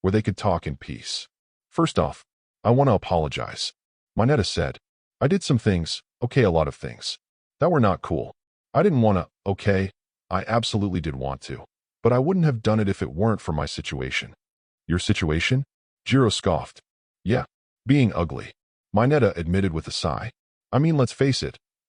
where they could talk in peace. First off, I want to apologize. Mineta said, I did some things, okay, a lot of things, that were not cool. I didn't want to, okay, I absolutely did want to. But I wouldn't have done it if it weren't for my situation. Your situation? Jiro scoffed. Yeah, being ugly. Mineta admitted with a sigh. I mean, let's face it,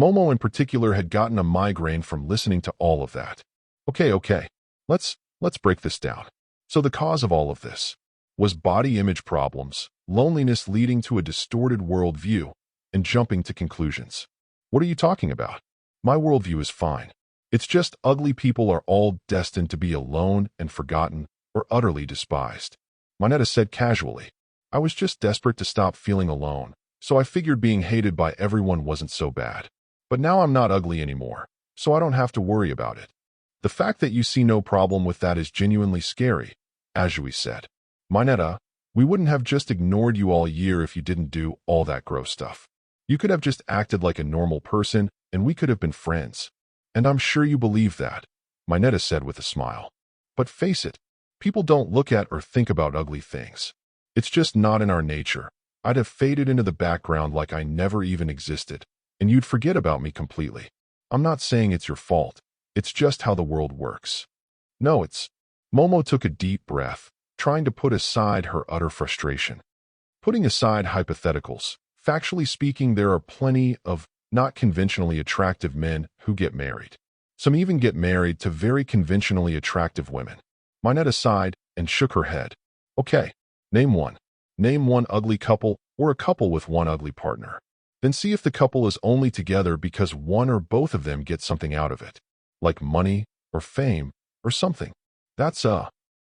Momo in particular had gotten a migraine from listening to all of that. Okay. Let's break this down. So the cause of all of this was body image problems, loneliness leading to a distorted worldview, and jumping to conclusions. What are you talking about? My worldview is fine. It's just ugly people are all destined to be alone and forgotten or utterly despised. Mineta said casually. I was just desperate to stop feeling alone, so I figured being hated by everyone wasn't so bad. But now I'm not ugly anymore, so I don't have to worry about it. The fact that you see no problem with that is genuinely scary, Azui said. Mineta, we wouldn't have just ignored you all year if you didn't do all that gross stuff. You could have just acted like a normal person, and we could have been friends. And I'm sure you believe that, Mineta said with a smile. But face it, people don't look at or think about ugly things. It's just not in our nature. I'd have faded into the background like I never even existed, and you'd forget about me completely. I'm not saying it's your fault. It's just how the world works. No, it's... Momo took a deep breath, trying to put aside her utter frustration. Putting aside hypotheticals, factually speaking, there are plenty of not conventionally attractive men who get married. Some even get married to very conventionally attractive women. Mineta sighed and shook her head. Okay, name one. Name one ugly couple or a couple with one ugly partner. Then see if the couple is only together because one or both of them get something out of it, like money or fame or something.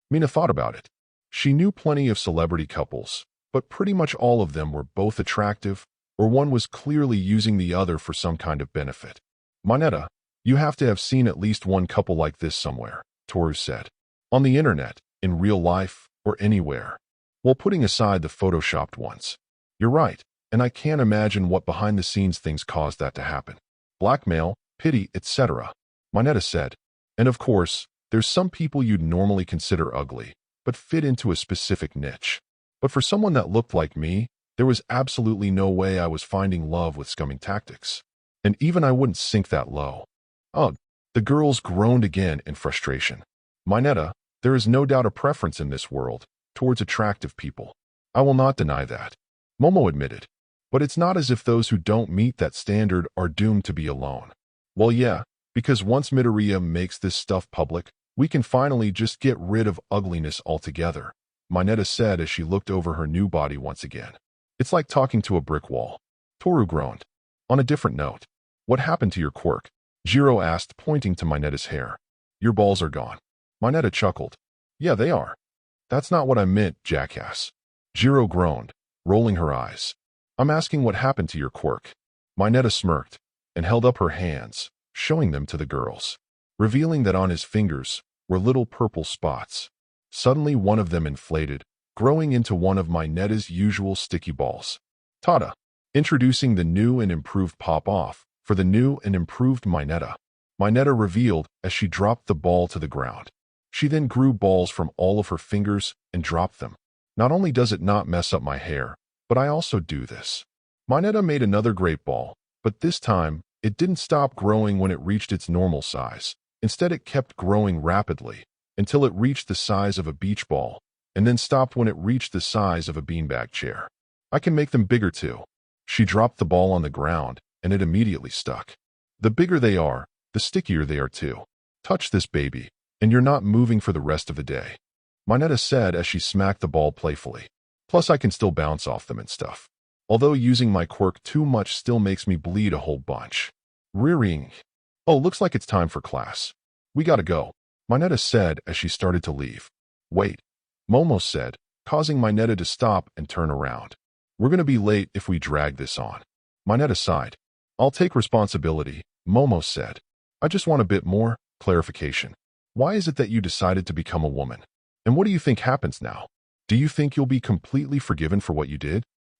Mina thought about it. She knew plenty of celebrity couples, but pretty much all of them were both attractive, or one was clearly using the other for some kind of benefit. Mineta, you have to have seen at least one couple like this somewhere, Toru said. On the internet, in real life, or anywhere. While putting aside the photoshopped ones. You're right, and I can't imagine what behind-the-scenes things caused that to happen. Blackmail, pity, etc. Mineta said. And of course, there's some people you'd normally consider ugly, but fit into a specific niche. But for someone that looked like me, there was absolutely no way I was finding love with scumming tactics. And even I wouldn't sink that low. Ugh, the girls groaned again in frustration. Mineta, there is no doubt a preference in this world towards attractive people. I will not deny that. Momo admitted. But it's not as if those who don't meet that standard are doomed to be alone. Well, yeah, because once Midoriya makes this stuff public, we can finally just get rid of ugliness altogether, Mineta said as she looked over her new body once again. It's like talking to a brick wall. Toru groaned. On a different note, what happened to your quirk? Jiro asked, pointing to Mineta's hair. Your balls are gone. Mineta chuckled. Yeah, they are. That's not what I meant, jackass. Jiro groaned, rolling her eyes. I'm asking what happened to your quirk. Mineta smirked and held up her hands, showing them to the girls, revealing that on his fingers were little purple spots. Suddenly one of them inflated, growing into one of Mineta's usual sticky balls. Tada! Introducing the new and improved pop-off for the new and improved Mineta. Mineta revealed as she dropped the ball to the ground. She then grew balls from all of her fingers and dropped them. Not only does it not mess up my hair, but I also do this. Mineta made another great ball, but this time, it didn't stop growing when it reached its normal size. Instead, it kept growing rapidly until it reached the size of a beach ball, and then stopped when it reached the size of a beanbag chair. I can make them bigger too. She dropped the ball on the ground, and it immediately stuck. The bigger they are, the stickier they are too. Touch this baby, and you're not moving for the rest of the day, Mineta said as she smacked the ball playfully. Plus, I can still bounce off them and stuff. Although using my quirk too much still makes me bleed a whole bunch. Rearing. Oh, looks like it's time for class. We gotta go, Mineta said as she started to leave. Wait, Momo said, causing Mineta to stop and turn around. We're gonna be late if we drag this on. Mineta sighed. I'll take responsibility, Momo said. I just want a bit more clarification. Why is it that you decided to become a woman? And what do you think happens now? Do you think you'll be completely forgiven for what you did?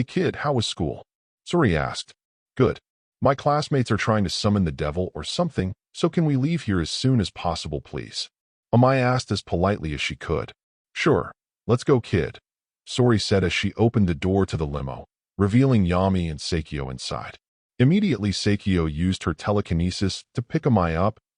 Hey kid, how was school? Suri asked. Good. My classmates are trying to summon the devil or something, so can we leave here as soon as possible, please? Amai asked as politely as she could. Sure. Let's go, kid. Sori said as she opened the door to the limo, revealing Yami and Seikyo inside. Immediately, Seikyo used her telekinesis to pick Amai up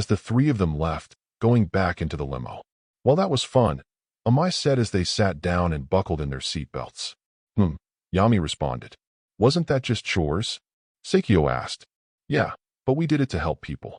as the three of them left, going back into the limo. Well, that was fun, Amai said as they sat down and buckled in their seatbelts. Yami responded. Wasn't that just chores? Seikyo asked. Yeah, but we did it to help people.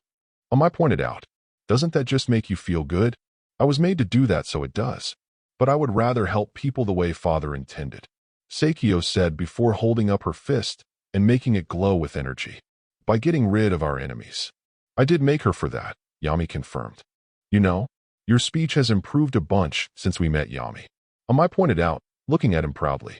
Amai pointed out. Doesn't that just make you feel good? I was made to do that, so it does. But I would rather help people the way Father intended, Seikyo said before holding up her fist and making it glow with energy. By getting rid of our enemies. I did make her for that, Yami confirmed. You know, your speech has improved a bunch since we met, Yami. Amai pointed out, looking at him proudly.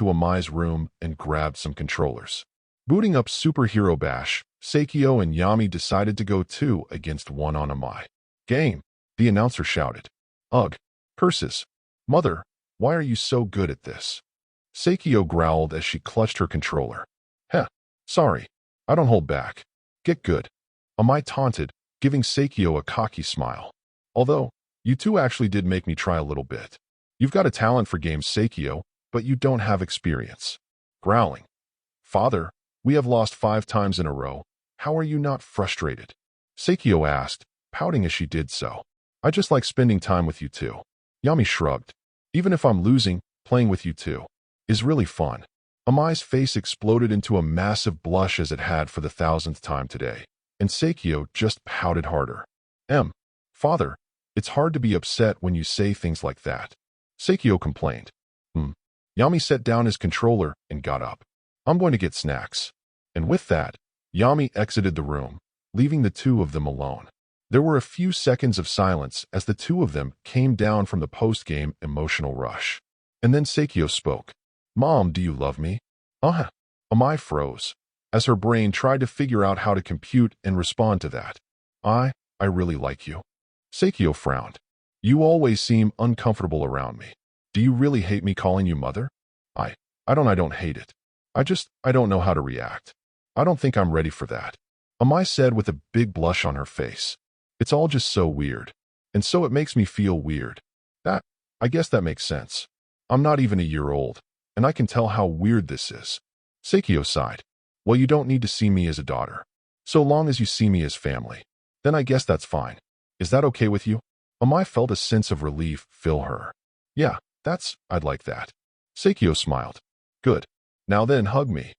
to Amai's room and grabbed some controllers. Booting up Superhero Bash, Seikyo and Yami decided to go 2 against 1 on Amai. Game, the announcer shouted. Ugh, curses. Mother, why are you so good at this? Seikyo growled as she clutched her controller. Heh, sorry, I don't hold back. Get good. Amai taunted, giving Seikyo a cocky smile. Although, you two actually did make me try a little bit. You've got a talent for games, Seikyo, but you don't have experience. Growling. Father, we have lost 5 times in a row. How are you not frustrated? Seikyo asked, pouting as she did so. I just like spending time with you two. Yami shrugged. Even if I'm losing, playing with you two is really fun. Amai's face exploded into a massive blush as it had for the 1000th time today, and Seikyo just pouted harder. Father, it's hard to be upset when you say things like that. Seikyo complained. Yami set down his controller and got up. I'm going to get snacks. And with that, Yami exited the room, leaving the two of them alone. There were a few seconds of silence as the two of them came down from the post-game emotional rush. And then Seikyo spoke. Mom, do you love me? Amai froze, as her brain tried to figure out how to compute and respond to that. I really like you. Seikyo frowned. You always seem uncomfortable around me. Do you really hate me calling you mother? I don't hate it. I don't know how to react. I don't think I'm ready for that. Amai said with a big blush on her face. It's all just so weird. And so it makes me feel weird. I guess that makes sense. I'm not even a year old, and I can tell how weird this is. Seikyo sighed. Well, you don't need to see me as a daughter. So long as you see me as family. Then I guess that's fine. Is that okay with you? Amai felt a sense of relief fill her. Yeah, I'd like that. Seikyo smiled. Good. Now then, hug me.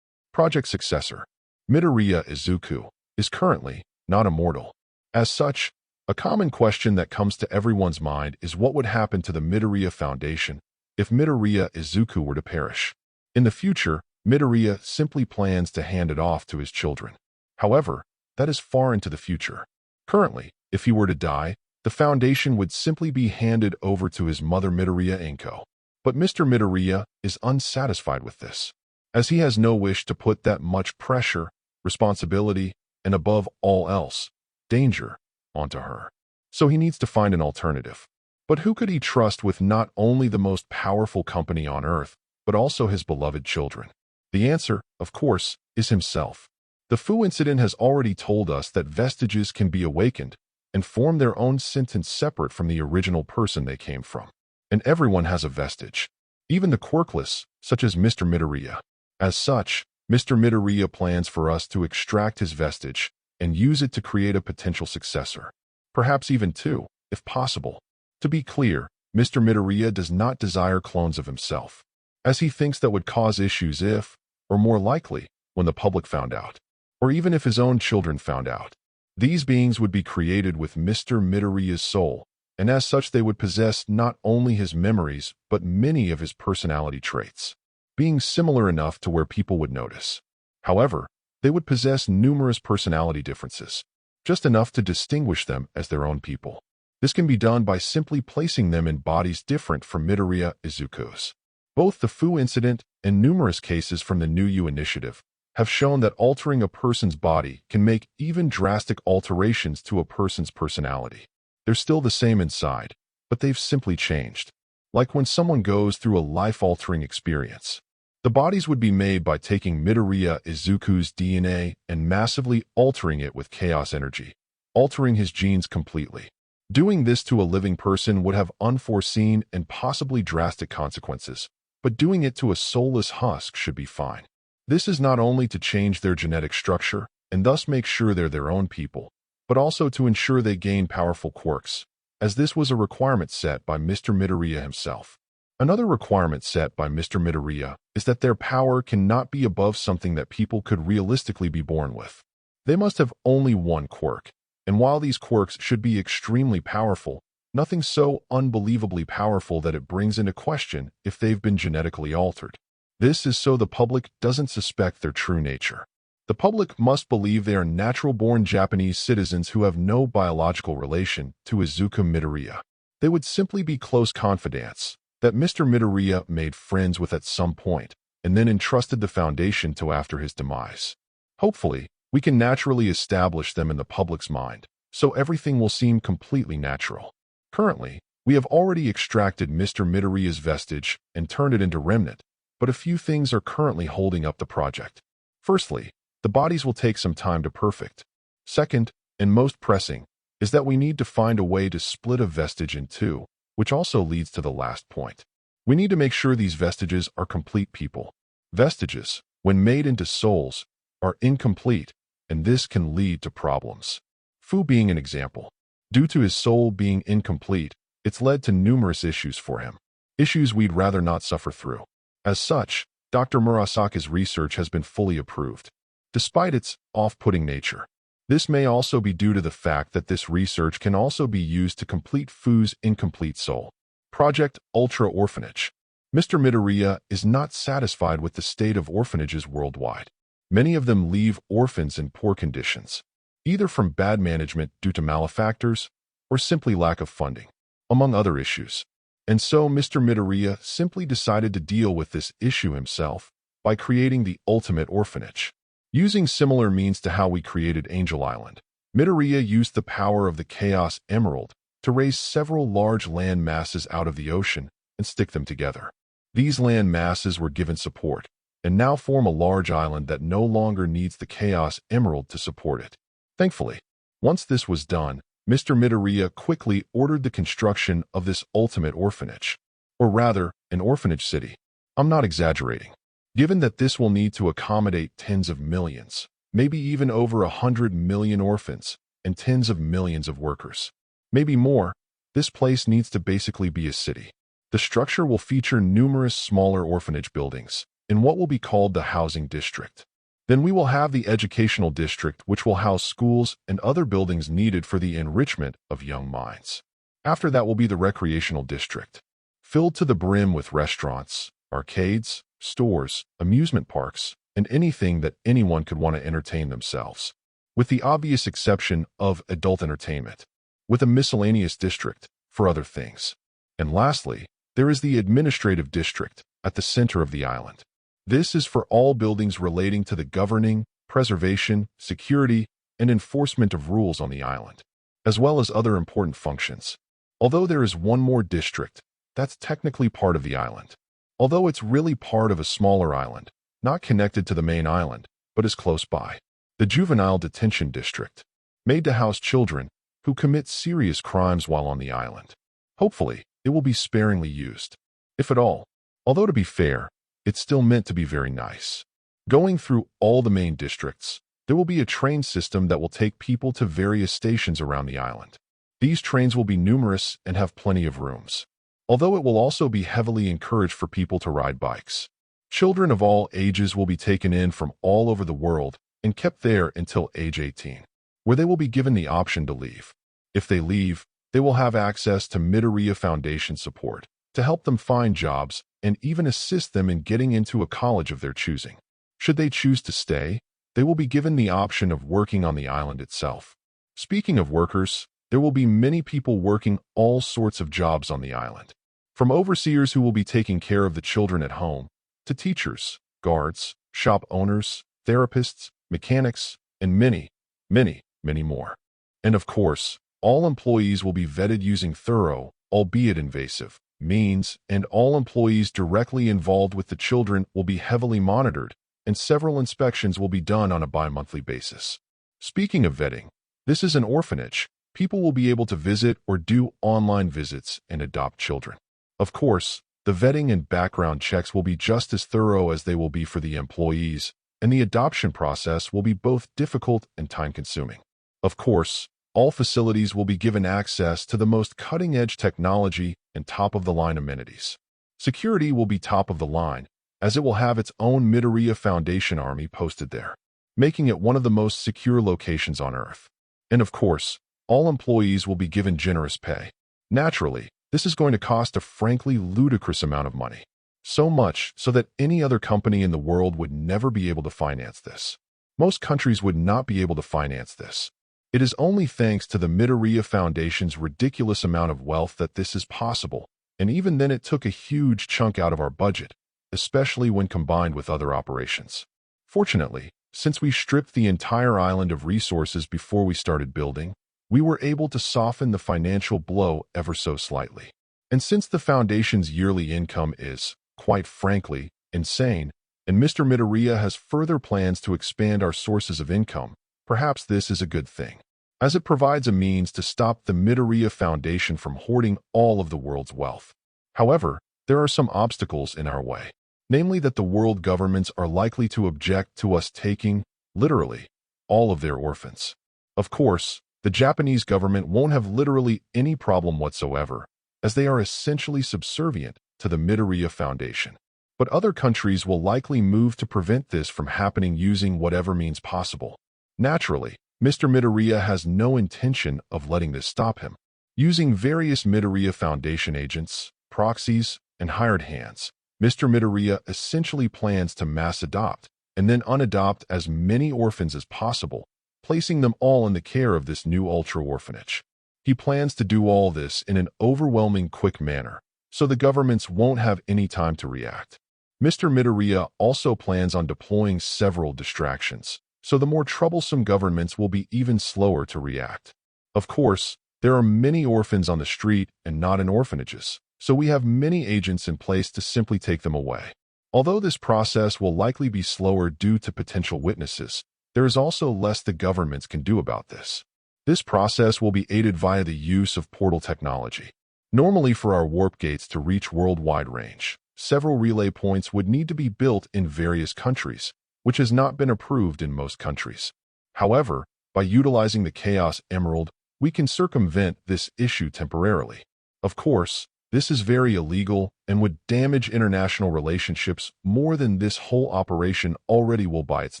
Project successor. Midoriya Izuku is currently not immortal. As such, a common question that comes to everyone's mind is what would happen to the Midoriya Foundation if Midoriya Izuku were to perish. In the future, Midoriya simply plans to hand it off to his children. However, that is far into the future. Currently, if he were to die, the foundation would simply be handed over to his mother Midoriya Inko. But Mr. Midoriya is unsatisfied with this, as he has no wish to put that much pressure, responsibility, and above all else, danger, onto her. So he needs to find an alternative. But who could he trust with not only the most powerful company on Earth, but also his beloved children? The answer, of course, is himself. The Fu incident has already told us that vestiges can be awakened and form their own sentence separate from the original person they came from. And everyone has a vestige, even the quirkless, such as Mr. Midoriya. As such, Mr. Midoriya plans for us to extract his vestige and use it to create a potential successor. Perhaps even two, if possible. To be clear, Mr. Midoriya does not desire clones of himself, as he thinks that would cause issues if, or more likely, when the public found out, or even if his own children found out. These beings would be created with Mr. Midoriya's soul, and as such they would possess not only his memories but many of his personality traits, being similar enough to where people would notice. However, they would possess numerous personality differences, just enough to distinguish them as their own people. This can be done by simply placing them in bodies different from Midoriya Izuku's. Both the Fu incident and numerous cases from the New You initiative have shown that altering a person's body can make even drastic alterations to a person's personality. They're still the same inside, but they've simply changed. Like when someone goes through a life-altering experience. The bodies would be made by taking Midoriya Izuku's DNA and massively altering it with chaos energy, altering his genes completely. Doing this to a living person would have unforeseen and possibly drastic consequences, but doing it to a soulless husk should be fine. This is not only to change their genetic structure and thus make sure they're their own people, but also to ensure they gain powerful quirks, as this was a requirement set by Mr. Midoriya himself. Another requirement set by Mr. Midoriya is that their power cannot be above something that people could realistically be born with. They must have only one quirk, and while these quirks should be extremely powerful, nothing so unbelievably powerful that it brings into question if they've been genetically altered. This is so the public doesn't suspect their true nature. The public must believe they are natural-born Japanese citizens who have no biological relation to Izuku Midoriya. They would simply be close confidants that Mr. Midoriya made friends with at some point, and then entrusted the foundation to after his demise. Hopefully, we can naturally establish them in the public's mind, so everything will seem completely natural. Currently, we have already extracted Mr. Midoriya's vestige and turned it into remnant, but a few things are currently holding up the project. Firstly, the bodies will take some time to perfect. Second, and most pressing, is that we need to find a way to split a vestige in two, which also leads to the last point. We need to make sure these vestiges are complete people. Vestiges, when made into souls, are incomplete, and this can lead to problems. Fu being an example. Due to his soul being incomplete, it's led to numerous issues for him. Issues we'd rather not suffer through. As such, Dr. Murasaki's research has been fully approved, despite its off-putting nature. This may also be due to the fact that this research can also be used to complete Fu's incomplete soul. Project Ultra Orphanage. Mr. Midoriya is not satisfied with the state of orphanages worldwide. Many of them leave orphans in poor conditions, either from bad management due to malefactors or simply lack of funding, among other issues. And so Mr. Midoriya simply decided to deal with this issue himself by creating the ultimate orphanage. Using similar means to how we created Angel Island, Midoriya used the power of the Chaos Emerald to raise several large land masses out of the ocean and stick them together. These land masses were given support, and now form a large island that no longer needs the Chaos Emerald to support it. Thankfully, once this was done, Mr. Midoriya quickly ordered the construction of this ultimate orphanage, or rather, an orphanage city. I'm not exaggerating. Given that this will need to accommodate tens of millions, maybe even over 100 million orphans, and tens of millions of workers. Maybe more, this place needs to basically be a city. The structure will feature numerous smaller orphanage buildings in what will be called the housing district. Then we will have the educational district, which will house schools and other buildings needed for the enrichment of young minds. After that will be the recreational district, filled to the brim with restaurants, arcades, stores, amusement parks, and anything that anyone could want to entertain themselves, with the obvious exception of adult entertainment, with a miscellaneous district for other things. And lastly, there is the administrative district at the center of the island. This is for all buildings relating to the governing, preservation, security, and enforcement of rules on the island, as well as other important functions. Although there is one more district, that's technically part of the island. Although it's really part of a smaller island, not connected to the main island, but is close by. The Juvenile Detention District, made to house children who commit serious crimes while on the island. Hopefully, it will be sparingly used, if at all. Although to be fair, it's still meant to be very nice. Going through all the main districts, There will be a train system that will take people to various stations around the island. These trains will be numerous and have plenty of rooms, although it will also be heavily encouraged for people to ride bikes. Children of all ages will be taken in from all over the world and kept there until age 18, where they will be given the option to leave. If they leave, they will have access to Midoriya Foundation support to help them find jobs and even assist them in getting into a college of their choosing. Should they choose to stay, they will be given the option of working on the island itself. Speaking of workers, there will be many people working all sorts of jobs on the island, from overseers who will be taking care of the children at home, to teachers, guards, shop owners, therapists, mechanics, and many, many, many more. And of course, all employees will be vetted using thorough, albeit invasive, means, and all employees directly involved with the children will be heavily monitored, and several inspections will be done on a bi-monthly basis. Speaking of vetting, this is an orphanage. People will be able to visit or do online visits and adopt children. Of course, the vetting and background checks will be just as thorough as they will be for the employees, and the adoption process will be both difficult and time-consuming. Of course, all facilities will be given access to the most cutting-edge technology and top-of-the-line amenities. Security will be top of the line, as it will have its own Midoriya Foundation army posted there, making it one of the most secure locations on Earth. And of course, all employees will be given generous pay. Naturally, this is going to cost a frankly ludicrous amount of money. So much so that any other company in the world would never be able to finance this. Most countries would not be able to finance this. It is only thanks to the Midoriya Foundation's ridiculous amount of wealth that this is possible, and even then it took a huge chunk out of our budget, especially when combined with other operations. Fortunately, since we stripped the entire island of resources before we started building, we were able to soften the financial blow ever so slightly. And since the Foundation's yearly income is, quite frankly, insane, and Mr. Midoriya has further plans to expand our sources of income, perhaps this is a good thing, as it provides a means to stop the Midoriya Foundation from hoarding all of the world's wealth. However, there are some obstacles in our way, namely that the world governments are likely to object to us taking, literally, all of their orphans. Of course, the Japanese government won't have literally any problem whatsoever, as they are essentially subservient to the Midoriya Foundation. But other countries will likely move to prevent this from happening using whatever means possible. Naturally, Mr. Midoriya has no intention of letting this stop him. Using various Midoriya Foundation agents, proxies, and hired hands, Mr. Midoriya essentially plans to mass adopt and then unadopt as many orphans as possible, placing them all in the care of this new ultra-orphanage. He plans to do all this in an overwhelming quick manner, so the governments won't have any time to react. Mr. Midoriya also plans on deploying several distractions, so the more troublesome governments will be even slower to react. Of course, there are many orphans on the street and not in orphanages, so we have many agents in place to simply take them away. Although this process will likely be slower due to potential witnesses, there is also less the governments can do about this. This process will be aided via the use of portal technology. Normally, for our warp gates to reach worldwide range, several relay points would need to be built in various countries, which has not been approved in most countries. However, by utilizing the Chaos Emerald, we can circumvent this issue temporarily. Of course, this is very illegal and would damage international relationships more than this whole operation already will by its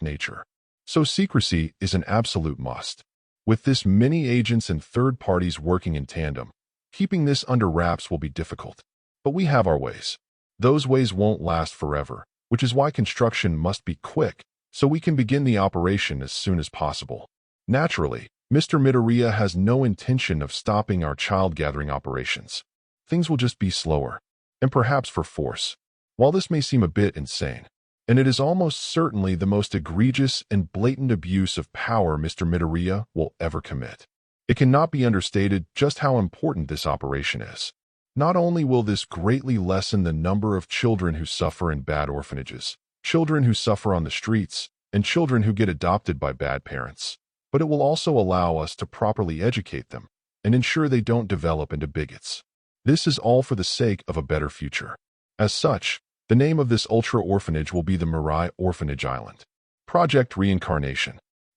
nature. So secrecy is an absolute must. With this many agents and third parties working in tandem, keeping this under wraps will be difficult. But we have our ways. Those ways won't last forever, which is why construction must be quick, so we can begin the operation as soon as possible. Naturally, Mr. Midoriya has no intention of stopping our child-gathering operations. Things will just be slower, and perhaps for force. While this may seem a bit insane, and it is almost certainly the most egregious and blatant abuse of power Mr. Midoriya will ever commit, it cannot be understated just how important this operation is. Not only will this greatly lessen the number of children who suffer in bad orphanages, children who suffer on the streets, and children who get adopted by bad parents, but it will also allow us to properly educate them and ensure they don't develop into bigots. This is all for the sake of a better future. As such, the name of this ultra-orphanage will be the Mirai Orphanage Island. Project Reincarnation.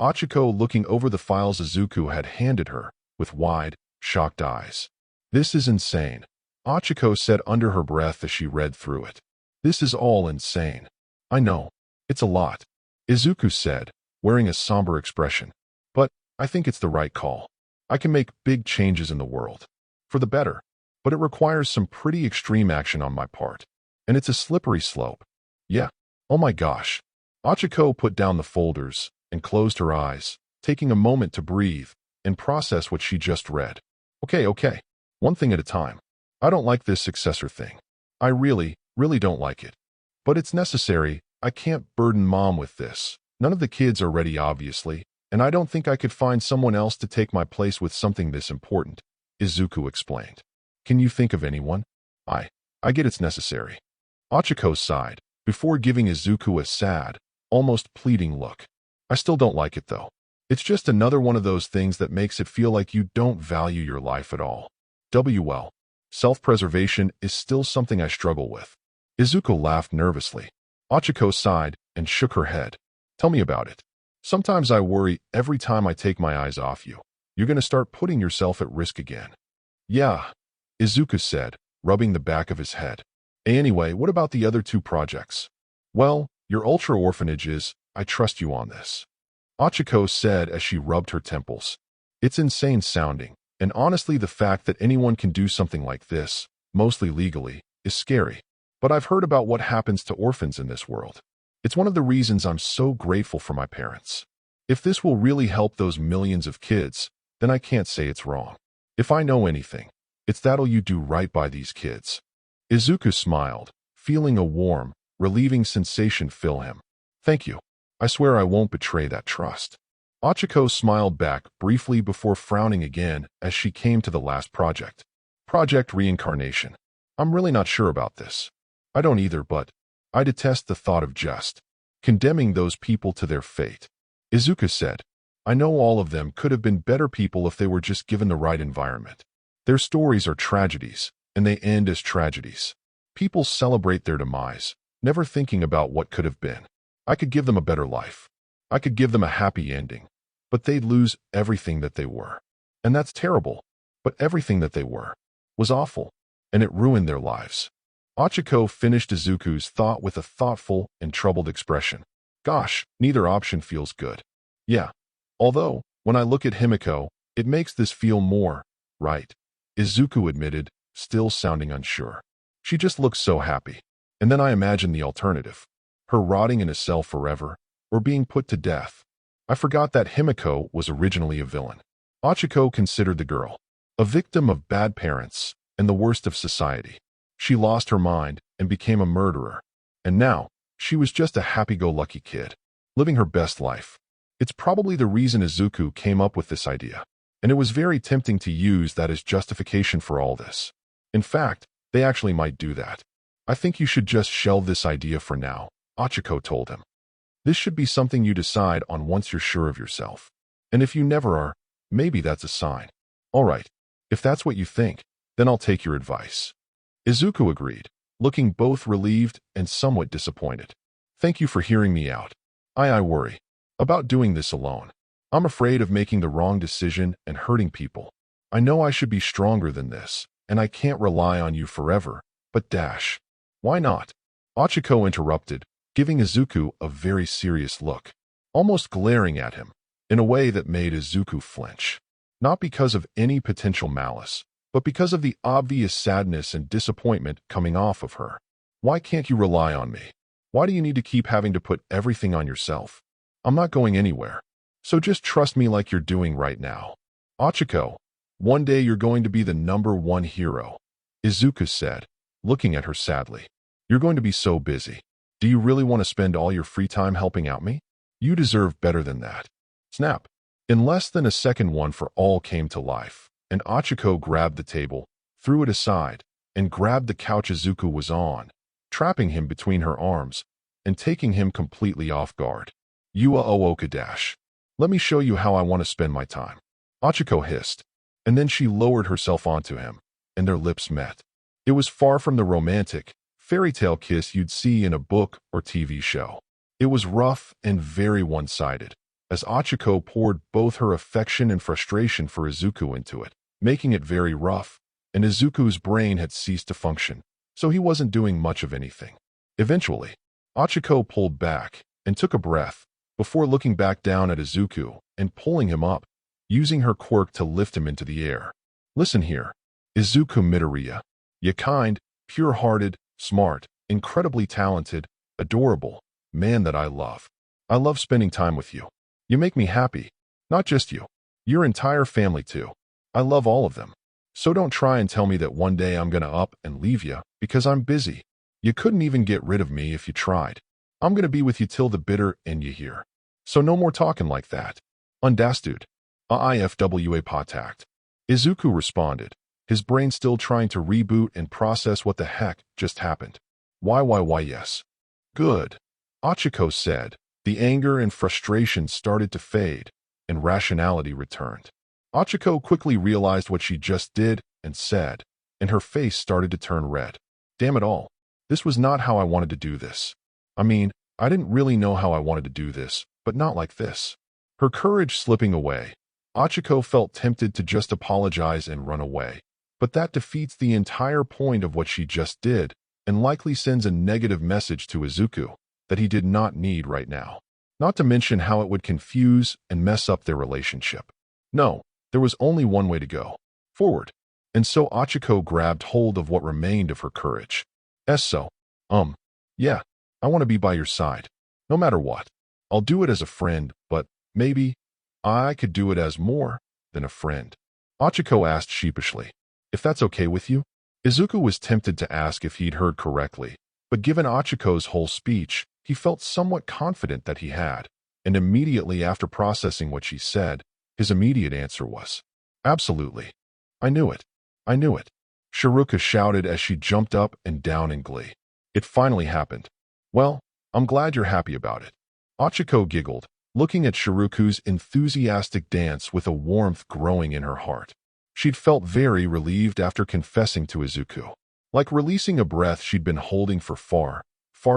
Achiko looking over the files Izuku had handed her, with wide, shocked eyes. This is insane, Achiko said under her breath as she read through it. This is all insane. I know. It's a lot, Izuku said, wearing a somber expression. But I think it's the right call. I can make big changes in the world. For the better. But it requires some pretty extreme action on my part. And it's a slippery slope. Yeah. Oh my gosh. Achiko put down the folders and closed her eyes, taking a moment to breathe and process what she just read. Okay. One thing at a time. I don't like this successor thing. I really don't like it. But it's necessary. I can't burden Mom with this. None of the kids are ready, obviously, and I don't think I could find someone else to take my place with something this important, Izuku explained. Can you think of anyone? I get it's necessary. Achiko sighed, before giving Izuku a sad, almost pleading look. I still don't like it though. It's just another one of those things that makes it feel like you don't value your life at all. Well, self-preservation is still something I struggle with. Izuku laughed nervously. Achiko sighed and shook her head. Tell me about it. Sometimes I worry every time I take my eyes off you. You're going to start putting yourself at risk again. Yeah, Izuku said, rubbing the back of his head. Anyway, what about the other two projects? Well, your ultra orphanage is, I trust you on this. Achiko said as she rubbed her temples. It's insane sounding, and honestly the fact that anyone can do something like this, mostly legally, is scary. But I've heard about what happens to orphans in this world. It's one of the reasons I'm so grateful for my parents. If this will really help those millions of kids, then I can't say it's wrong. If I know anything, it's that'll you do right by these kids. Izuku smiled, feeling a warm, relieving sensation fill him. Thank you. I swear I won't betray that trust. Achiko smiled back briefly before frowning again as she came to the last project. Project Reincarnation. I'm really not sure about this. I don't either, but I detest the thought of just condemning those people to their fate. Izuku said, I know all of them could have been better people if they were just given the right environment. Their stories are tragedies, and they end as tragedies. People celebrate their demise, never thinking about what could have been. I could give them a better life. I could give them a happy ending, but they'd lose everything that they were. And that's terrible, but everything that they were was awful, and it ruined their lives. Achiko finished Izuku's thought with a thoughtful and troubled expression. Gosh, neither option feels good. Yeah. Although, when I look at Himiko, it makes this feel more right, Izuku admitted, still sounding unsure. She just looks so happy. And then I imagine the alternative. Her rotting in a cell forever, or being put to death. I forgot that Himiko was originally a villain. Achiko considered the girl a victim of bad parents and the worst of society. She lost her mind and became a murderer. And now, she was just a happy-go-lucky kid, living her best life. It's probably the reason Izuku came up with this idea. And it was very tempting to use that as justification for all this. In fact, they actually might do that. I think you should just shelve this idea for now, Achiko told him. This should be something you decide on once you're sure of yourself. And if you never are, maybe that's a sign. All right, if that's what you think, then I'll take your advice. Izuku agreed, looking both relieved and somewhat disappointed. Thank you for hearing me out. I worry about doing this alone. I'm afraid of making the wrong decision and hurting people. I know I should be stronger than this, and I can't rely on you forever, but dash. Why not? Ochiko interrupted, giving Izuku a very serious look, almost glaring at him, in a way that made Izuku flinch. Not because of any potential malice, but because of the obvious sadness and disappointment coming off of her. Why can't you rely on me? Why do you need to keep having to put everything on yourself? I'm not going anywhere. So just trust me like you're doing right now. Ochiko, one day you're going to be the #1 hero, Izuku said, looking at her sadly. You're going to be so busy. Do you really want to spend all your free time helping out me? You deserve better than that. Snap. In less than a second, One for All came to life, and Ochiko grabbed the table, threw it aside, and grabbed the couch Izuku was on, trapping him between her arms and taking him completely off guard. Yua Ooka dash. Let me show you how I want to spend my time. Ochiko hissed, and then she lowered herself onto him, and their lips met. It was far from the romantic, fairy tale kiss you'd see in a book or TV show. It was rough and very one-sided, as Ochiko poured both her affection and frustration for Izuku into it, making it very rough, and Izuku's brain had ceased to function, so he wasn't doing much of anything. Eventually, Ochiko pulled back and took a breath, before looking back down at Izuku and pulling him up, using her quirk to lift him into the air. Listen here, Izuku Midoriya. You kind, pure-hearted, smart, incredibly talented, adorable, man that I love. I love spending time with you. You make me happy. Not just you. Your entire family too. I love all of them. So don't try and tell me that one day I'm gonna up and leave you, because I'm busy. You couldn't even get rid of me if you tried. I'm gonna be with you till the bitter end, you hear. So no more talking like that. Understood. IFWA Potact. Izuku responded, his brain still trying to reboot and process what the heck just happened. Why yes. Good. Ochiko said. The anger and frustration started to fade, and rationality returned. Ochiko quickly realized what she just did and said, and her face started to turn red. Damn it all. This was not how I wanted to do this. I mean, I didn't really know how I wanted to do this, but not like this. Her courage slipping away, Ochiko felt tempted to just apologize and run away. But that defeats the entire point of what she just did, and likely sends a negative message to Izuku that he did not need right now. Not to mention how it would confuse and mess up their relationship. No, there was only one way to go. Forward. And so Ochiko grabbed hold of what remained of her courage. Yeah, I want to be by your side. No matter what. I'll do it as a friend, but maybe I could do it as more than a friend. Ochiko asked sheepishly, if that's okay with you? Izuku was tempted to ask if he'd heard correctly, but given Ochiko's whole speech, he felt somewhat confident that he had, and immediately after processing what she said, his immediate answer was, absolutely. I knew it. I knew it. Shiruka shouted as she jumped up and down in glee. It finally happened. Well, I'm glad you're happy about it. Ochiko giggled, looking at Shiruku's enthusiastic dance with a warmth growing in her heart. She'd felt very relieved after confessing to Izuku. Like releasing a breath she'd been holding for far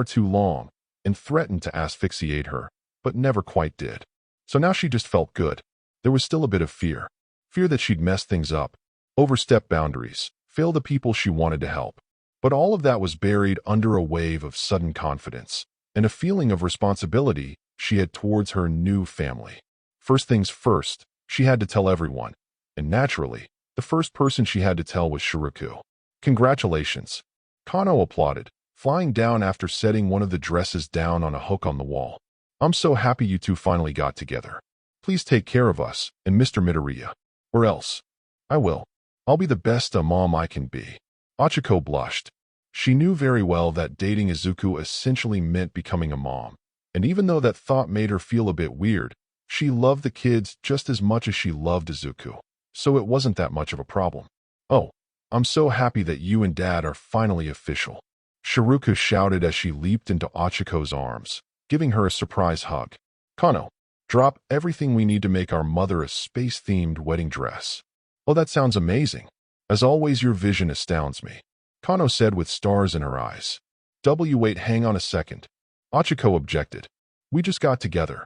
too long, and threatened to asphyxiate her, but never quite did. So now she just felt good. There was still a bit of fear. Fear that she'd mess things up, overstep boundaries, fail the people she wanted to help. But all of that was buried under a wave of sudden confidence, and a feeling of responsibility she had towards her new family. First things first, she had to tell everyone, and naturally, the first person she had to tell was Shiruku. Congratulations. Kano applauded, flying down after setting one of the dresses down on a hook on the wall. I'm so happy you two finally got together. Please take care of us and Mr. Midoriya. Or else. I will. I'll be the best a mom I can be. Ochiko blushed. She knew very well that dating Izuku essentially meant becoming a mom. And even though that thought made her feel a bit weird, she loved the kids just as much as she loved Izuku. So it wasn't that much of a problem. Oh, I'm so happy that you and Dad are finally official. Shiruka shouted as she leaped into Ochiko's arms, giving her a surprise hug. Kano, drop everything we need to make our mother a space-themed wedding dress. Oh, that sounds amazing. As always, your vision astounds me. Kano said with stars in her eyes. Wait, hang on a second. Ochiko objected. We just got together.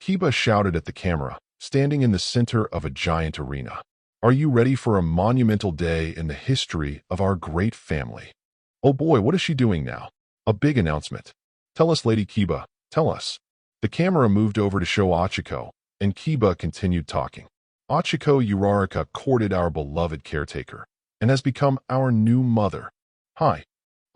Kiba shouted at the camera, standing in the center of a giant arena. Are you ready for a monumental day in the history of our great family? Oh boy, what is she doing now? A big announcement. Tell us, Lady Kiba, tell us. The camera moved over to show Achiko, and Kiba continued talking. Achiko Uraraka courted our beloved caretaker, and has become our new mother. Hi.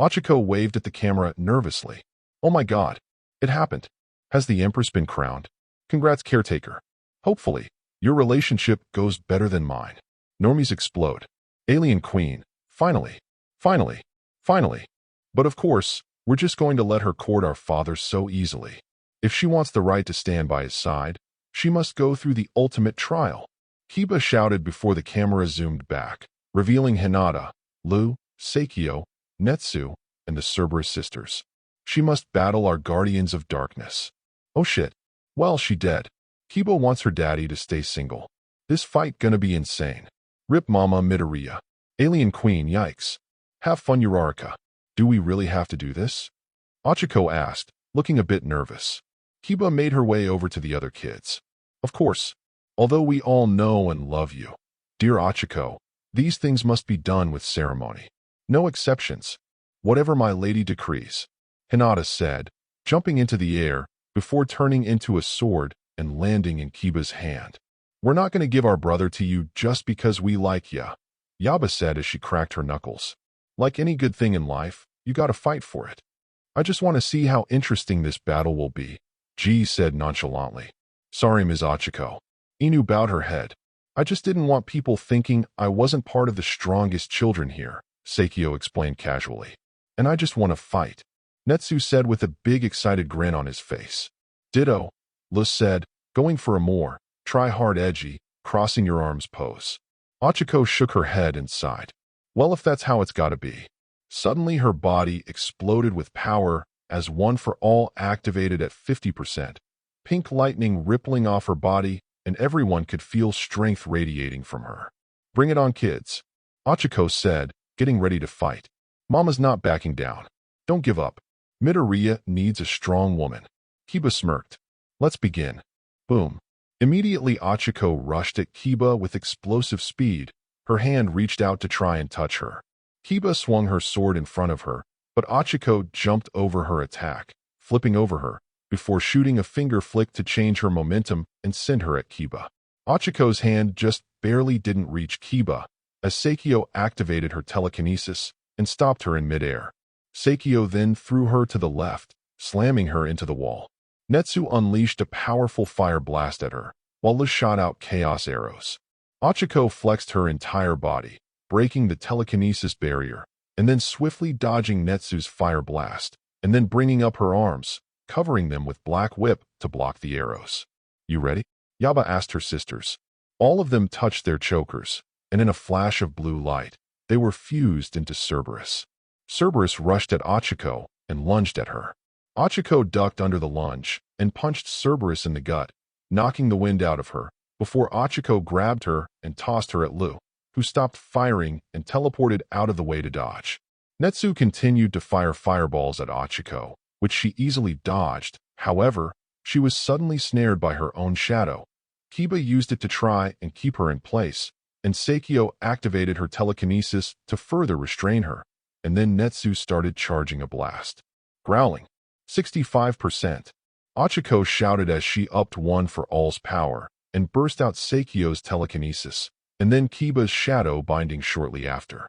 Achiko waved at the camera nervously. Oh my god. It happened. Has the Empress been crowned? Congrats, caretaker. Hopefully, your relationship goes better than mine. Normies explode. Alien Queen. Finally. Finally. Finally. But of course, we're just going to let her court our father so easily. If she wants the right to stand by his side, she must go through the ultimate trial. Kiba shouted before the camera zoomed back, revealing Hinata, Lu, Seikyo, Netsu, and the Cerberus sisters. She must battle our guardians of darkness. Oh shit. Well, she dead. Kiba wants her daddy to stay single. This fight gonna be insane. Rip Mama Midoriya. Alien Queen, yikes. Have fun, Uraraka. Do we really have to do this? Achiko asked, looking a bit nervous. Kiba made her way over to the other kids. Of course. Although we all know and love you. Dear Achiko, these things must be done with ceremony. No exceptions. Whatever my lady decrees, Hinata said, jumping into the air before turning into a sword and landing in Kiba's hand. We're not going to give our brother to you just because we like ya, Yaba said as she cracked her knuckles. Like any good thing in life, you gotta fight for it. I just want to see how interesting this battle will be, Ji said nonchalantly. Sorry, Ms. Ochiko. Inu bowed her head. I just didn't want people thinking I wasn't part of the strongest children here, Seikyo explained casually. And I just want to fight, Netsu said with a big excited grin on his face. Ditto, Lu said, going for a more try-hard edgy, crossing your arms pose. Ochiko shook her head and sighed. Well, if that's how it's gotta be. Suddenly her body exploded with power as One for All activated at 50%. Pink lightning rippling off her body, and everyone could feel strength radiating from her. Bring it on, kids, Ochiko said, getting ready to fight. Mama's not backing down. Don't give up. Midoriya needs a strong woman. Kiba smirked. Let's begin. Boom. Immediately Ochiko rushed at Kiba with explosive speed. Her hand reached out to try and touch her. Kiba swung her sword in front of her, but Ochiko jumped over her attack, flipping over her, before shooting a finger flick to change her momentum and send her at Kiba. Ochiko's hand just barely didn't reach Kiba, as Seikyo activated her telekinesis and stopped her in midair. Seikyo then threw her to the left, slamming her into the wall. Netsu unleashed a powerful fire blast at her, while Liz shot out chaos arrows. Ochiko flexed her entire body, breaking the telekinesis barrier, and then swiftly dodging Netsu's fire blast, and then bringing up her arms, covering them with black whip to block the arrows. You ready? Yaba asked her sisters. All of them touched their chokers, and in a flash of blue light, they were fused into Cerberus. Cerberus rushed at Ochiko and lunged at her. Ochiko ducked under the lunge and punched Cerberus in the gut, knocking the wind out of her, before Ochiko grabbed her and tossed her at Lu, who stopped firing and teleported out of the way to dodge. Netsu continued to fire fireballs at Ochiko, which she easily dodged. However, she was suddenly snared by her own shadow. Kiba used it to try and keep her in place, and Seikyo activated her telekinesis to further restrain her, and then Netsu started charging a blast. Growling. 65%. Ochiko shouted as she upped One for All's power and burst out Seikyo's telekinesis, and then Kiba's shadow binding shortly after.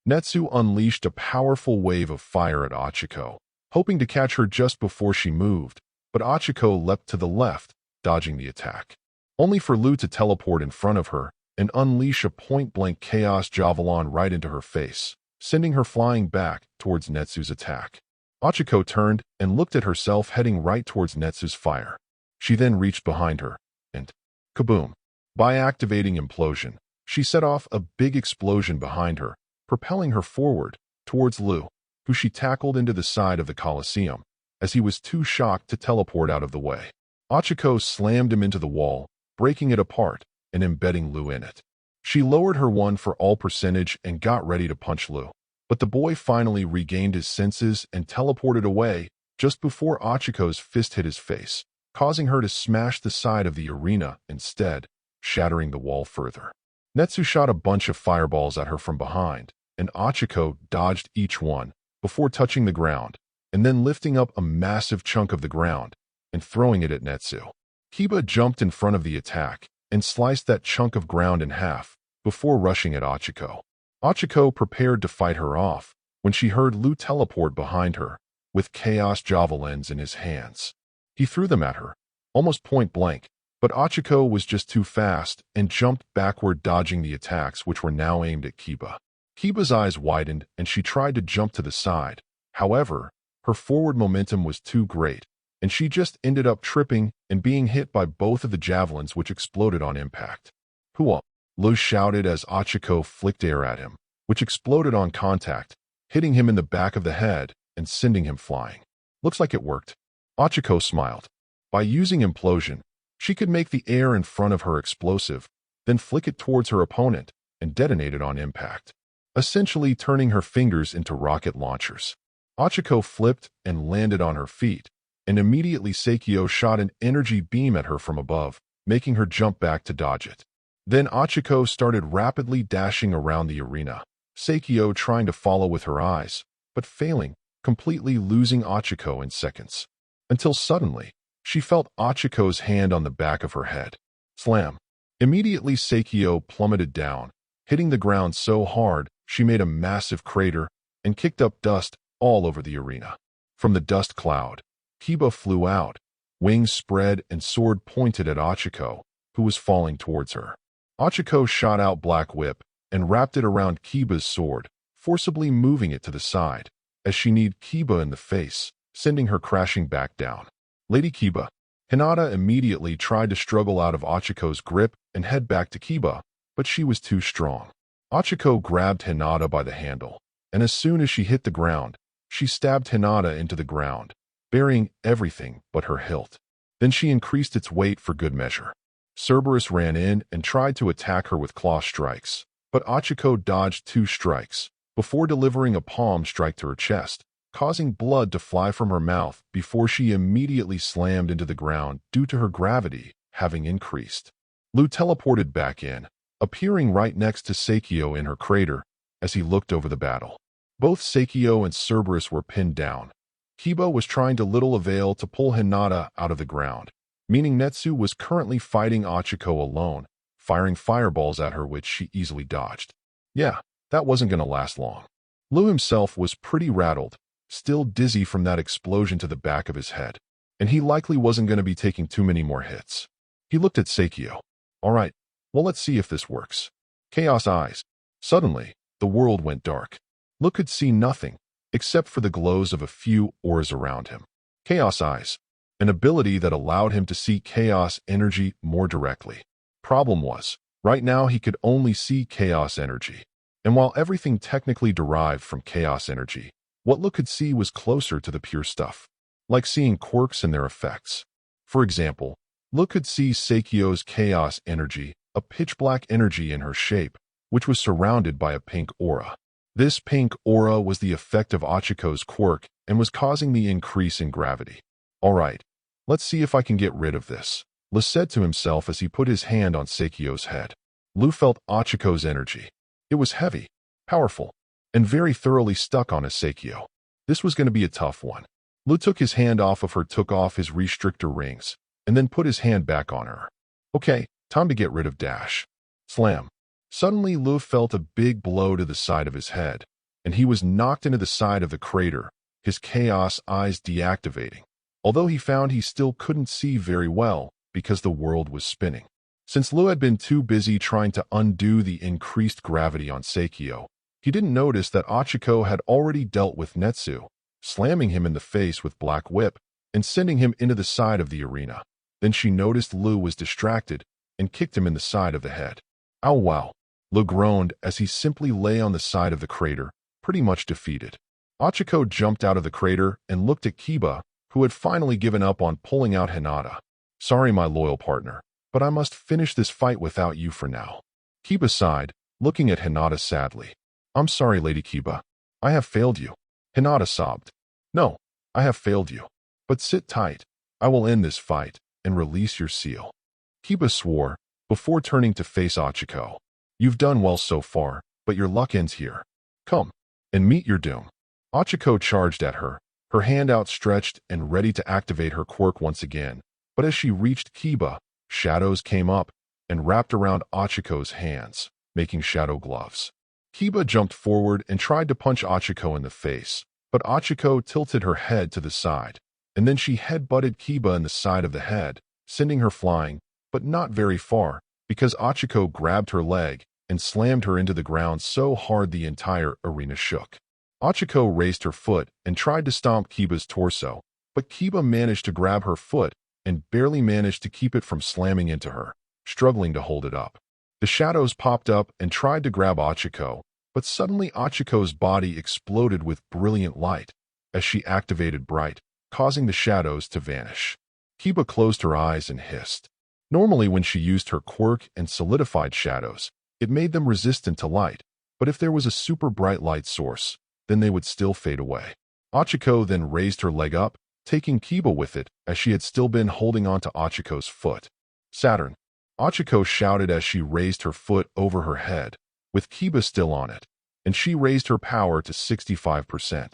Netsu unleashed a powerful wave of fire at Ochiko, hoping to catch her just before she moved, but Ochiko leapt to the left, dodging the attack, only for Lu to teleport in front of her and unleash a point-blank chaos javelin right into her face, sending her flying back towards Netsu's attack. Ochiko turned and looked at herself heading right towards Netsu's fire. She then reached behind her, and kaboom! By activating Implosion, she set off a big explosion behind her, propelling her forward towards Lu, who she tackled into the side of the Colosseum, as he was too shocked to teleport out of the way. Ochiko slammed him into the wall, breaking it apart and embedding Lu in it. She lowered her One for All percentage and got ready to punch Lu. But the boy finally regained his senses and teleported away just before Ochiko's fist hit his face, causing her to smash the side of the arena instead, shattering the wall further. Netsu shot a bunch of fireballs at her from behind, and Ochiko dodged each one before touching the ground, and then lifting up a massive chunk of the ground and throwing it at Netsu. Kiba jumped in front of the attack and sliced that chunk of ground in half before rushing at Ochiko. Ochiko prepared to fight her off when she heard Lu teleport behind her with chaos javelins in his hands. He threw them at her, almost point blank, but Ochiko was just too fast and jumped backward, dodging the attacks which were now aimed at Kiba. Kiba's eyes widened and she tried to jump to the side. However, her forward momentum was too great, and she just ended up tripping and being hit by both of the javelins which exploded on impact. Hua! Lu shouted as Ochiko flicked air at him, which exploded on contact, hitting him in the back of the head and sending him flying. Looks like it worked. Ochiko smiled. By using Implosion, she could make the air in front of her explosive, then flick it towards her opponent and detonate it on impact, essentially turning her fingers into rocket launchers. Ochiko flipped and landed on her feet, and immediately Seikyo shot an energy beam at her from above, making her jump back to dodge it. Then Ochiko started rapidly dashing around the arena, Seikyo trying to follow with her eyes, but failing, completely losing Ochako in seconds. Until suddenly, she felt Ochiko's hand on the back of her head. Slam! Immediately Sakio plummeted down, hitting the ground so hard she made a massive crater and kicked up dust all over the arena. From the dust cloud, Kiba flew out, wings spread and sword pointed at Ochako, who was falling towards her. Ochako shot out Black Whip and wrapped it around Kiba's sword, forcibly moving it to the side, as she kneed Kiba in the face, sending her crashing back down. Lady Kiba. Hinata immediately tried to struggle out of Ochiko's grip and head back to Kiba, but she was too strong. Ochako grabbed Hinata by the handle, and as soon as she hit the ground, she stabbed Hinata into the ground, burying everything but her hilt. Then she increased its weight for good measure. Cerberus ran in and tried to attack her with claw strikes, but Ochako dodged 2 strikes, before delivering a palm strike to her chest, causing blood to fly from her mouth before she immediately slammed into the ground due to her gravity having increased. Lu teleported back in, appearing right next to Sakio in her crater as he looked over the battle. Both Sakio and Cerberus were pinned down. Kiba was trying to little avail to pull Hinata out of the ground, meaning Netsu was currently fighting Ochako alone, firing fireballs at her which she easily dodged. Yeah, that wasn't going to last long. Lu himself was pretty rattled, still dizzy from that explosion to the back of his head, and he likely wasn't going to be taking too many more hits. He looked at Sakio. All right, well, let's see if this works. Chaos eyes. Suddenly, the world went dark. Lu could see nothing, except for the glows of a few auras around him. Chaos eyes. An ability that allowed him to see chaos energy more directly. Problem was, right now he could only see chaos energy. And while everything technically derived from chaos energy, what Lu could see was closer to the pure stuff, like seeing quirks and their effects. For example, Lu could see Sakio's chaos energy, a pitch-black energy in her shape, which was surrounded by a pink aura. This pink aura was the effect of Ochiko's quirk and was causing the increase in gravity. All right, let's see if I can get rid of this, Lu said to himself as he put his hand on Sakio's head. Lu felt Ochiko's energy. It was heavy, powerful, and very thoroughly stuck on Sakio. This was going to be a tough one. Lu took his hand off of her, took off his restrictor rings, and then put his hand back on her. Okay, time to get rid of Dash. Slam. Suddenly Lu felt a big blow to the side of his head, and he was knocked into the side of the crater, his chaos eyes deactivating, although he found he still couldn't see very well because the world was spinning. Since Lu had been too busy trying to undo the increased gravity on Sakio, he didn't notice that Ochako had already dealt with Netsu, slamming him in the face with Black Whip and sending him into the side of the arena. Then she noticed Lu was distracted and kicked him in the side of the head. Ow wow! Lu groaned as he simply lay on the side of the crater, pretty much defeated. Ochako jumped out of the crater and looked at Kiba, who had finally given up on pulling out Hinata. Sorry, my loyal partner, but I must finish this fight without you for now. Kiba sighed, looking at Hinata sadly. I'm sorry, Lady Kiba. I have failed you. Hinata sobbed. No, I have failed you. But sit tight. I will end this fight and release your seal. Kiba swore, before turning to face Ochako. You've done well so far, but your luck ends here. Come and meet your doom. Ochako charged at her, her hand outstretched and ready to activate her quirk once again. But as she reached Kiba, shadows came up and wrapped around Ochiko's hands, making shadow gloves. Kiba jumped forward and tried to punch Ochako in the face, but Ochako tilted her head to the side, and then she head-butted Kiba in the side of the head, sending her flying, but not very far, because Ochako grabbed her leg and slammed her into the ground so hard the entire arena shook. Ochako raised her foot and tried to stomp Kiba's torso, but Kiba managed to grab her foot and barely managed to keep it from slamming into her, struggling to hold it up. The shadows popped up and tried to grab Ochako, but suddenly Ochiko's body exploded with brilliant light as she activated Bright, causing the shadows to vanish. Kiba closed her eyes and hissed. Normally when she used her quirk and solidified shadows, it made them resistant to light, but if there was a super bright light source, then they would still fade away. Ochako then raised her leg up, taking Kiba with it as she had still been holding on to Ochiko's foot. Saturn! Ochako shouted as she raised her foot over her head, with Kiba still on it, and she raised her power to 65%.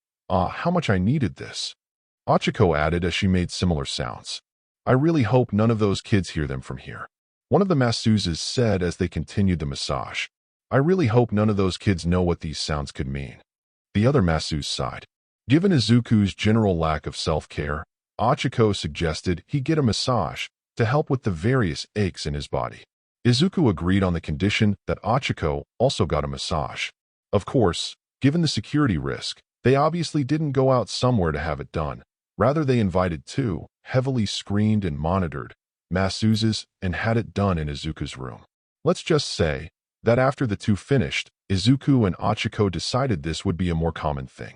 Ah, how much I needed this. Achiko added as she made similar sounds. I really hope none of those kids hear them from here. One of the masseuses said as they continued the massage. I really hope none of those kids know what these sounds could mean. The other masseuse sighed. Given Izuku's general lack of self-care, Achiko suggested he get a massage to help with the various aches in his body. Izuku agreed on the condition that Achiko also got a massage. Of course, given the security risk, they obviously didn't go out somewhere to have it done. Rather, they invited two, heavily screened and monitored, masseuses and had it done in Izuku's room. Let's just say that after the two finished, Izuku and Achiko decided this would be a more common thing.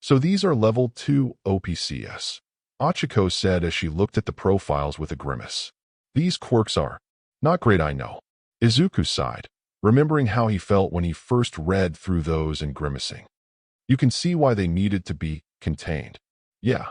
So these are level 2 OPCS. Achiko said as she looked at the profiles with a grimace. These quirks are not great, I know. Izuku sighed, remembering how he felt when he first read through those and grimacing. You can see why they needed to be contained. Yeah,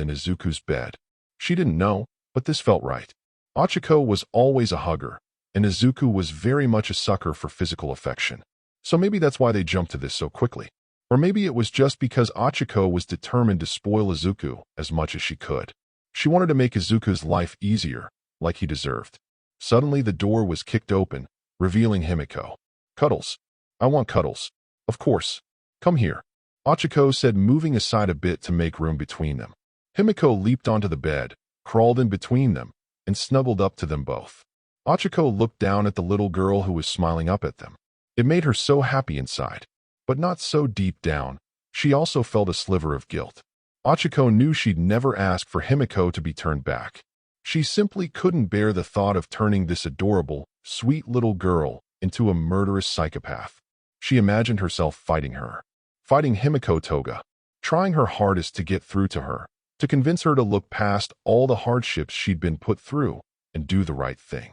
in Izuku's bed. She didn't know, but this felt right. Ochiko was always a hugger, and Izuku was very much a sucker for physical affection. So maybe that's why they jumped to this so quickly. Or maybe it was just because Ochiko was determined to spoil Izuku as much as she could. She wanted to make Izuku's life easier, like he deserved. Suddenly the door was kicked open, revealing Himiko. "Cuddles. I want cuddles. Of course. Come here," Ochiko said, moving aside a bit to make room between them. Himiko leaped onto the bed, crawled in between them, and snuggled up to them both. Ochiko looked down at the little girl who was smiling up at them. It made her so happy inside, but not so deep down. She also felt a sliver of guilt. Ochiko knew she'd never ask for Himiko to be turned back. She simply couldn't bear the thought of turning this adorable, sweet little girl into a murderous psychopath. She imagined herself fighting her, fighting Himiko Toga, trying her hardest to get through to her, to convince her to look past all the hardships she'd been put through and do the right thing.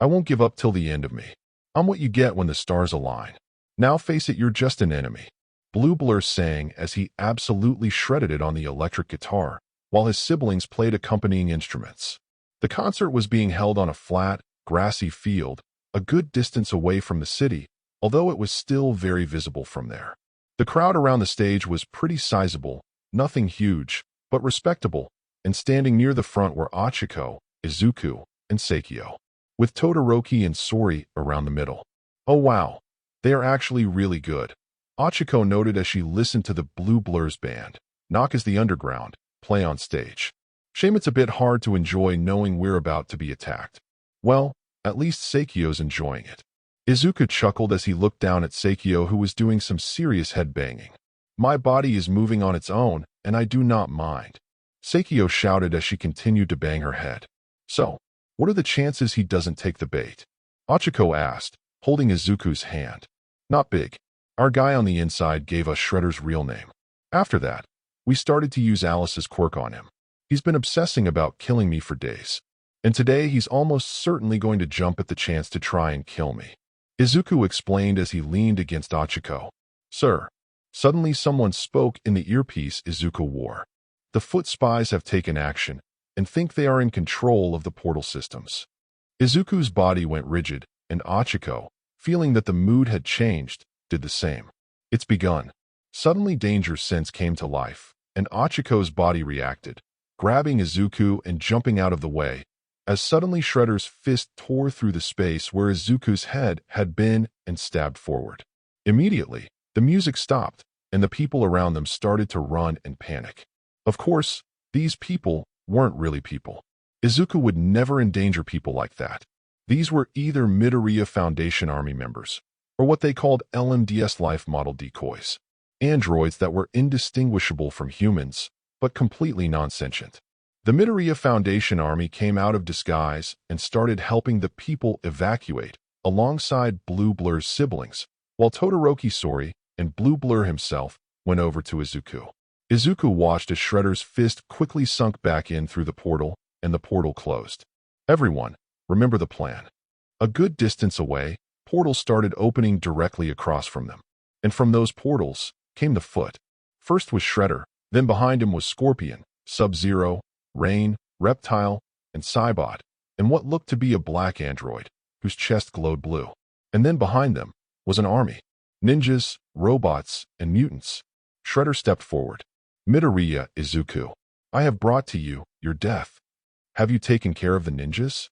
I won't give up till the end of me. I'm what you get when the stars align. Now face it, you're just an enemy. Blue Blur sang as he absolutely shredded it on the electric guitar, while his siblings played accompanying instruments. The concert was being held on a flat, grassy field, a good distance away from the city, although it was still very visible from there. The crowd around the stage was pretty sizable, nothing huge, but respectable, and standing near the front were Achiko, Izuku, and Seikyo, with Todoroki and Sori around the middle. Oh wow, they are actually really good, Achiko noted as she listened to the Blue Blur's band, Knock is the Underground, play on stage. Shame it's a bit hard to enjoy knowing we're about to be attacked. Well, at least Seikyo's enjoying it. Izuku chuckled as he looked down at Seikyo, who was doing some serious headbanging. My body is moving on its own, and I do not mind, Seikyo shouted as she continued to bang her head. So, what are the chances he doesn't take the bait? Achiko asked, holding Izuku's hand. Not big. Our guy on the inside gave us Shredder's real name. After that, we started to use Alice's quirk on him. He's been obsessing about killing me for days. And today he's almost certainly going to jump at the chance to try and kill me, Izuku explained as he leaned against Achiko. Sir. Suddenly someone spoke in the earpiece Izuku wore. The foot spies have taken action and think they are in control of the portal systems. Izuku's body went rigid, and Achiko, feeling that the mood had changed, did the same. It's begun. Suddenly danger's sense came to life, and Achiko's body reacted, grabbing Izuku and jumping out of the way, as suddenly Shredder's fist tore through the space where Izuku's head had been and stabbed forward. Immediately, the music stopped, and the people around them started to run and panic. Of course, these people weren't really people. Izuku would never endanger people like that. These were either Midoriya Foundation Army members, or what they called LMDS life model decoys, androids that were indistinguishable from humans, but completely non-sentient. The Midoriya Foundation Army came out of disguise and started helping the people evacuate, alongside Blue Blur's siblings, while Todoroki, Sori, and Blue Blur himself went over to Izuku. Izuku watched as Shredder's fist quickly sunk back in through the portal, and the portal closed. Everyone, remember the plan. A good distance away, portals started opening directly across from them. And from those portals came the Foot. First was Shredder, then behind him was Scorpion, Sub-Zero, Rain, Reptile, and Cybot, and what looked to be a black android, whose chest glowed blue. And then behind them was an army. Ninjas, robots, and mutants. Shredder stepped forward. Midoriya Izuku, I have brought to you your death. Have you taken care of the ninjas?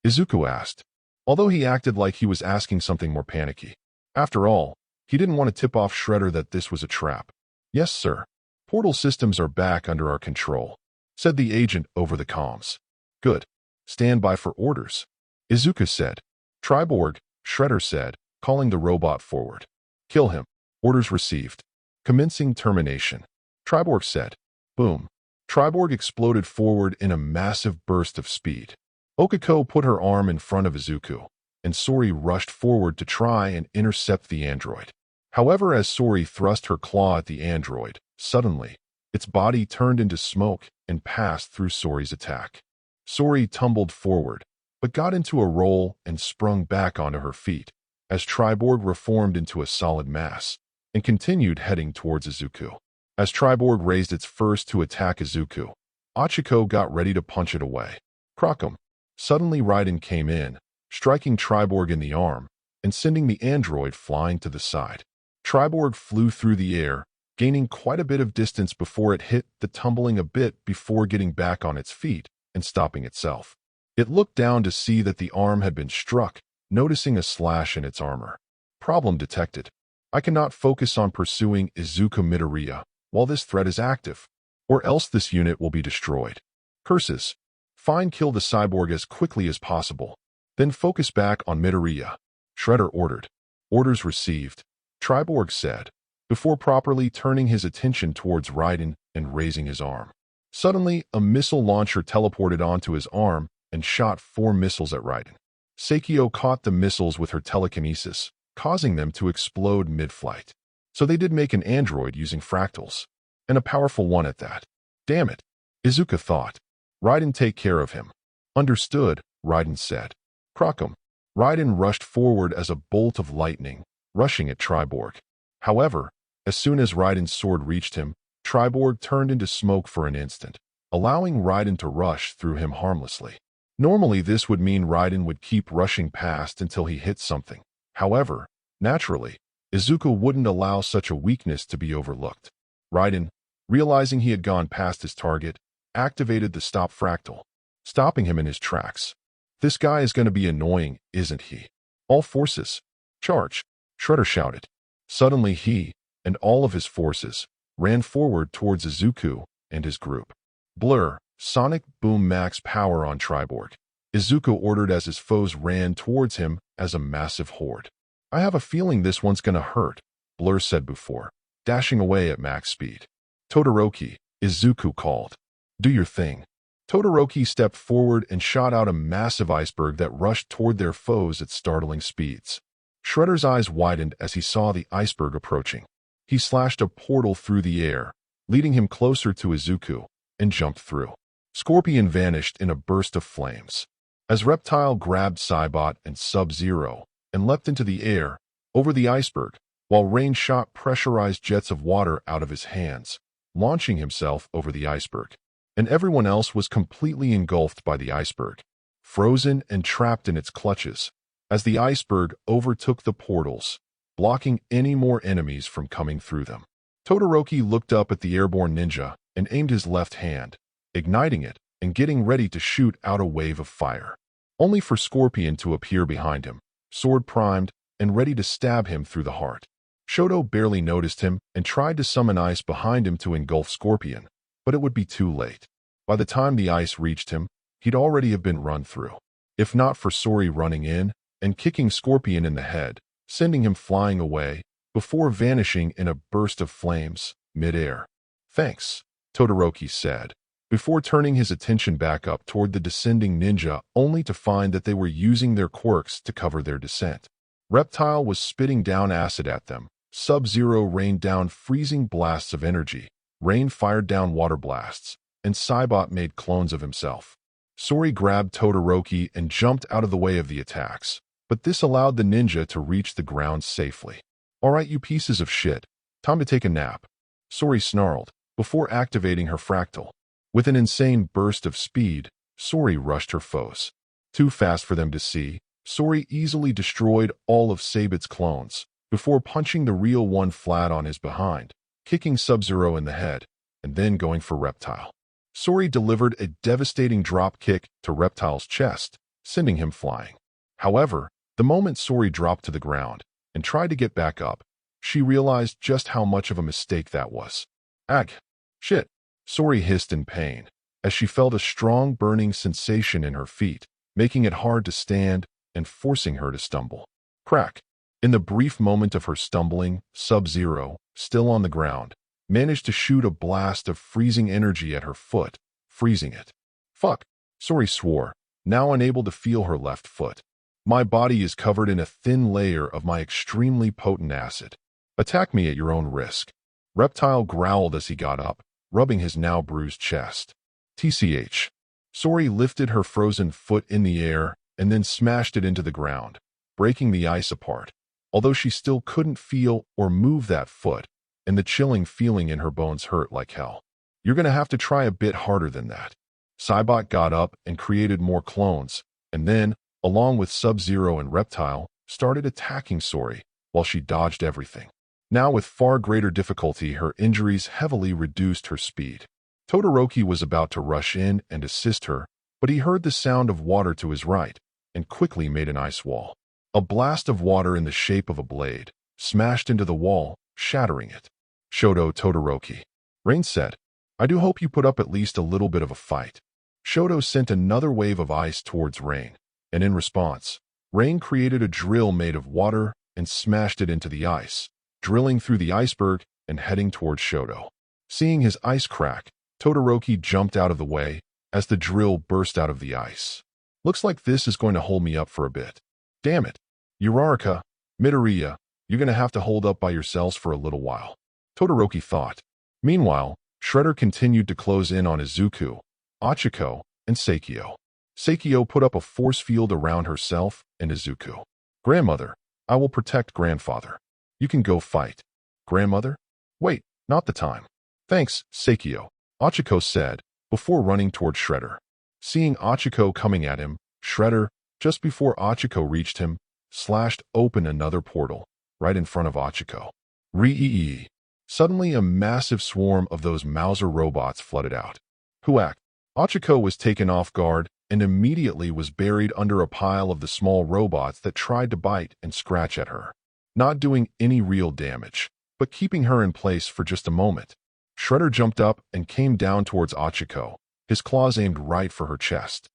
Izuku asked, although he acted like he was asking something more panicky. After all, he didn't want to tip off Shredder that this was a trap. Yes, sir. Portal systems are back under our control, said the agent over the comms. Good. Stand by for orders, Izuku said. Triborg, Shredder said, calling the robot forward. Kill him. Orders received. Commencing termination. Triborg said. Boom. Triborg exploded forward in a massive burst of speed. Okiko put her arm in front of Izuku, and Sori rushed forward to try and intercept the android. However, as Sori thrust her claw at the android, suddenly, its body turned into smoke and passed through Sori's attack. Sori tumbled forward, but got into a roll and sprung back onto her feet, as Triborg reformed into a solid mass, and continued heading towards Izuku. As Triborg raised its first to attack Izuku, Ochiko got ready to punch it away. Crockum. Suddenly Raiden came in, striking Triborg in the arm, and sending the android flying to the side. Triborg flew through the air, gaining quite a bit of distance before it hit the tumbling a bit before getting back on its feet and stopping itself. It looked down to see that the arm had been struck, noticing a slash in its armor. Problem detected. I cannot focus on pursuing Izuku Midoriya while this threat is active, or else this unit will be destroyed. Curses. Fine, kill the cyborg as quickly as possible. Then focus back on Midoriya. Shredder ordered. Orders received, Triborg said, before properly turning his attention towards Raiden and raising his arm. Suddenly, a missile launcher teleported onto his arm and shot 4 missiles at Raiden. Seikyo caught the missiles with her telekinesis, causing them to explode mid-flight. So they did make an android using fractals, and a powerful one at that. Damn it, Izuku thought. Raiden, take care of him. Understood, Raiden said. Crockum. Raiden rushed forward as a bolt of lightning, rushing at Triborg. However, as soon as Raiden's sword reached him, Triborg turned into smoke for an instant, allowing Raiden to rush through him harmlessly. Normally this would mean Raiden would keep rushing past until he hit something. However, naturally, Izuku wouldn't allow such a weakness to be overlooked. Raiden, realizing he had gone past his target, activated the stop fractal, stopping him in his tracks. This guy is going to be annoying, isn't he? All forces, charge, Shredder shouted. Suddenly he, and all of his forces, ran forward towards Izuku and his group. Blur, sonic boom, max power on Triborg, Izuku ordered as his foes ran towards him as a massive horde. I have a feeling this one's gonna hurt, Blur said before, dashing away at max speed. Todoroki, Izuku called. Do your thing. Todoroki stepped forward and shot out a massive iceberg that rushed toward their foes at startling speeds. Shredder's eyes widened as he saw the iceberg approaching. He slashed a portal through the air, leading him closer to Izuku, and jumped through. Scorpion vanished in a burst of flames. As Reptile grabbed Cybot and Sub-Zero and leapt into the air, over the iceberg, while Rain shot pressurized jets of water out of his hands, launching himself over the iceberg. And everyone else was completely engulfed by the iceberg, frozen and trapped in its clutches, as the iceberg overtook the portals, blocking any more enemies from coming through them. Todoroki looked up at the airborne ninja and aimed his left hand, igniting it and getting ready to shoot out a wave of fire, only for Scorpion to appear behind him, sword primed and ready to stab him through the heart. Shoto barely noticed him and tried to summon ice behind him to engulf Scorpion, but it would be too late. By the time the ice reached him, he'd already have been run through, if not for Sori running in and kicking Scorpion in the head, sending him flying away, before vanishing in a burst of flames, mid-air. Thanks, Todoroki said, before turning his attention back up toward the descending ninja only to find that they were using their quirks to cover their descent. Reptile was spitting down acid at them, Sub-Zero rained down freezing blasts of energy, Rain fired down water blasts, and Cybot made clones of himself. Sori grabbed Todoroki and jumped out of the way of the attacks, but this allowed the ninja to reach the ground safely. "Alright, you pieces of shit. Time to take a nap," Sori snarled, before activating her fractal. With an insane burst of speed, Sori rushed her foes. Too fast for them to see, Sori easily destroyed all of Sabit's clones, before punching the real one flat on his behind, kicking Sub-Zero in the head, and then going for Reptile. Sori delivered a devastating drop kick to Reptile's chest, sending him flying. However, the moment Sori dropped to the ground and tried to get back up, she realized just how much of a mistake that was. "Ag! Shit!" Sori hissed in pain, as she felt a strong burning sensation in her feet, making it hard to stand and forcing her to stumble. Crack! In the brief moment of her stumbling, Sub-Zero, still on the ground, managed to shoot a blast of freezing energy at her foot, freezing it. "Fuck!" Sori swore, now unable to feel her left foot. "My body is covered in a thin layer of my extremely potent acid. Attack me at your own risk." Reptile growled as he got up, rubbing his now bruised chest. TCH. Sori lifted her frozen foot in the air and then smashed it into the ground, breaking the ice apart, although she still couldn't feel or move that foot, and the chilling feeling in her bones hurt like hell. "You're gonna have to try a bit harder than that." Cybot got up and created more clones, and then, along with Sub-Zero and Reptile, started attacking Sori, while she dodged everything. Now with far greater difficulty, her injuries heavily reduced her speed. Todoroki was about to rush in and assist her, but he heard the sound of water to his right, and quickly made an ice wall. A blast of water in the shape of a blade smashed into the wall, shattering it. "Shoto Todoroki," Rain said, "I do hope you put up at least a little bit of a fight." Shoto sent another wave of ice towards Rain, and in response, Rain created a drill made of water and smashed it into the ice, drilling through the iceberg and heading towards Shoto. Seeing his ice crack, Todoroki jumped out of the way as the drill burst out of the ice. "Looks like this is going to hold me up for a bit. Damn it. Uraraka, Midoriya, you're going to have to hold up by yourselves for a little while," Todoroki thought. Meanwhile, Shredder continued to close in on Izuku, Achiko, and Seikyo. Seikyo put up a force field around herself and Izuku. "Grandmother, I will protect grandfather. You can go fight." "Grandmother? Wait, not the time." "Thanks, Seikyo," Achiko said, before running toward Shredder. Seeing Achiko coming at him, Shredder, just before Achiko reached him, slashed open another portal, right in front of Achiko. Ree-ee-ee. Suddenly a massive swarm of those Mauser robots flooded out. Huak! Achiko was taken off guard and immediately was buried under a pile of the small robots that tried to bite and scratch at her, not doing any real damage, but keeping her in place for just a moment. Shredder jumped up and came down towards Achiko, his claws aimed right for her chest.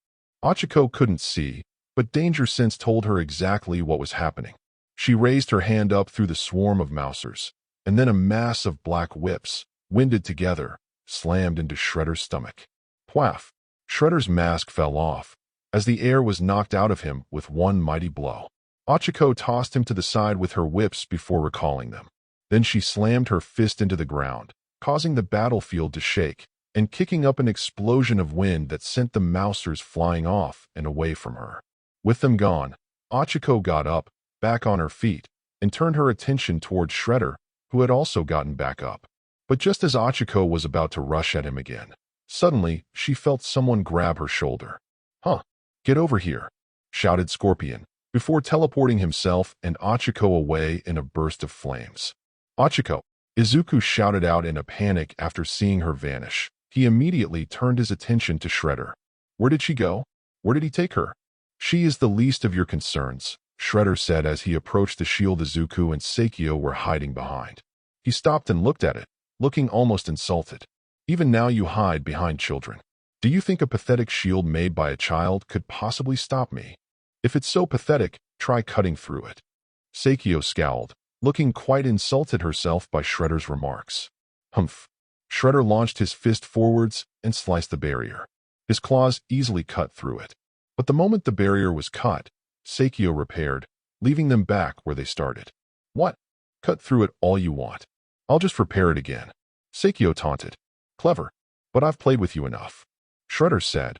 Achiko couldn't see, but danger sense told her exactly what was happening. She raised her hand up through the swarm of Mausers, and then a mass of black whips, winded together, slammed into Shredder's stomach. Pwaff! Shredder's mask fell off, as the air was knocked out of him with one mighty blow. Achiko tossed him to the side with her whips before recalling them. Then she slammed her fist into the ground, causing the battlefield to shake, and kicking up an explosion of wind that sent the Mausers flying off and away from her. With them gone, Achiko got up, back on her feet, and turned her attention towards Shredder, who had also gotten back up. But just as Achiko was about to rush at him again, suddenly she felt someone grab her shoulder. "Huh, get over here," shouted Scorpion, before teleporting himself and Achiko away in a burst of flames. "Achiko!" Izuku shouted out in a panic after seeing her vanish. He immediately turned his attention to Shredder. "Where did she go? Where did he take her?" "She is the least of your concerns," Shredder said as he approached the shield Izuku and Seikyo were hiding behind. He stopped and looked at it, looking almost insulted. "Even now you hide behind children. Do you think a pathetic shield made by a child could possibly stop me? If it's so pathetic, try cutting through it." Seikyo scowled, looking quite insulted herself by Shredder's remarks. "Humph." Shredder launched his fist forwards and sliced the barrier. His claws easily cut through it. But the moment the barrier was cut, Seikyo repaired, leaving them back where they started. "What? Cut through it all you want. I'll just repair it again," Seikyo taunted. "Clever, but I've played with you enough," Shredder said,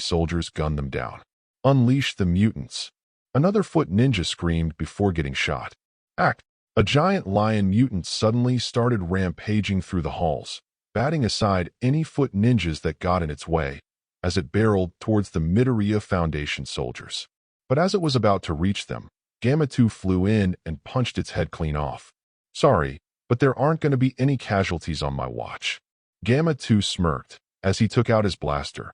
soldiers gunned them down. Unleash the mutants. Another foot ninja screamed before getting shot. Act. A giant lion mutant suddenly started rampaging through the halls, batting aside any foot ninjas that got in its way, as it barreled towards the Midoriya Foundation soldiers. But as it was about to reach them, Gamma 2 flew in and punched its head clean off. Sorry, but there aren't going to be any casualties on my watch. Gamma 2 smirked as he took out his blaster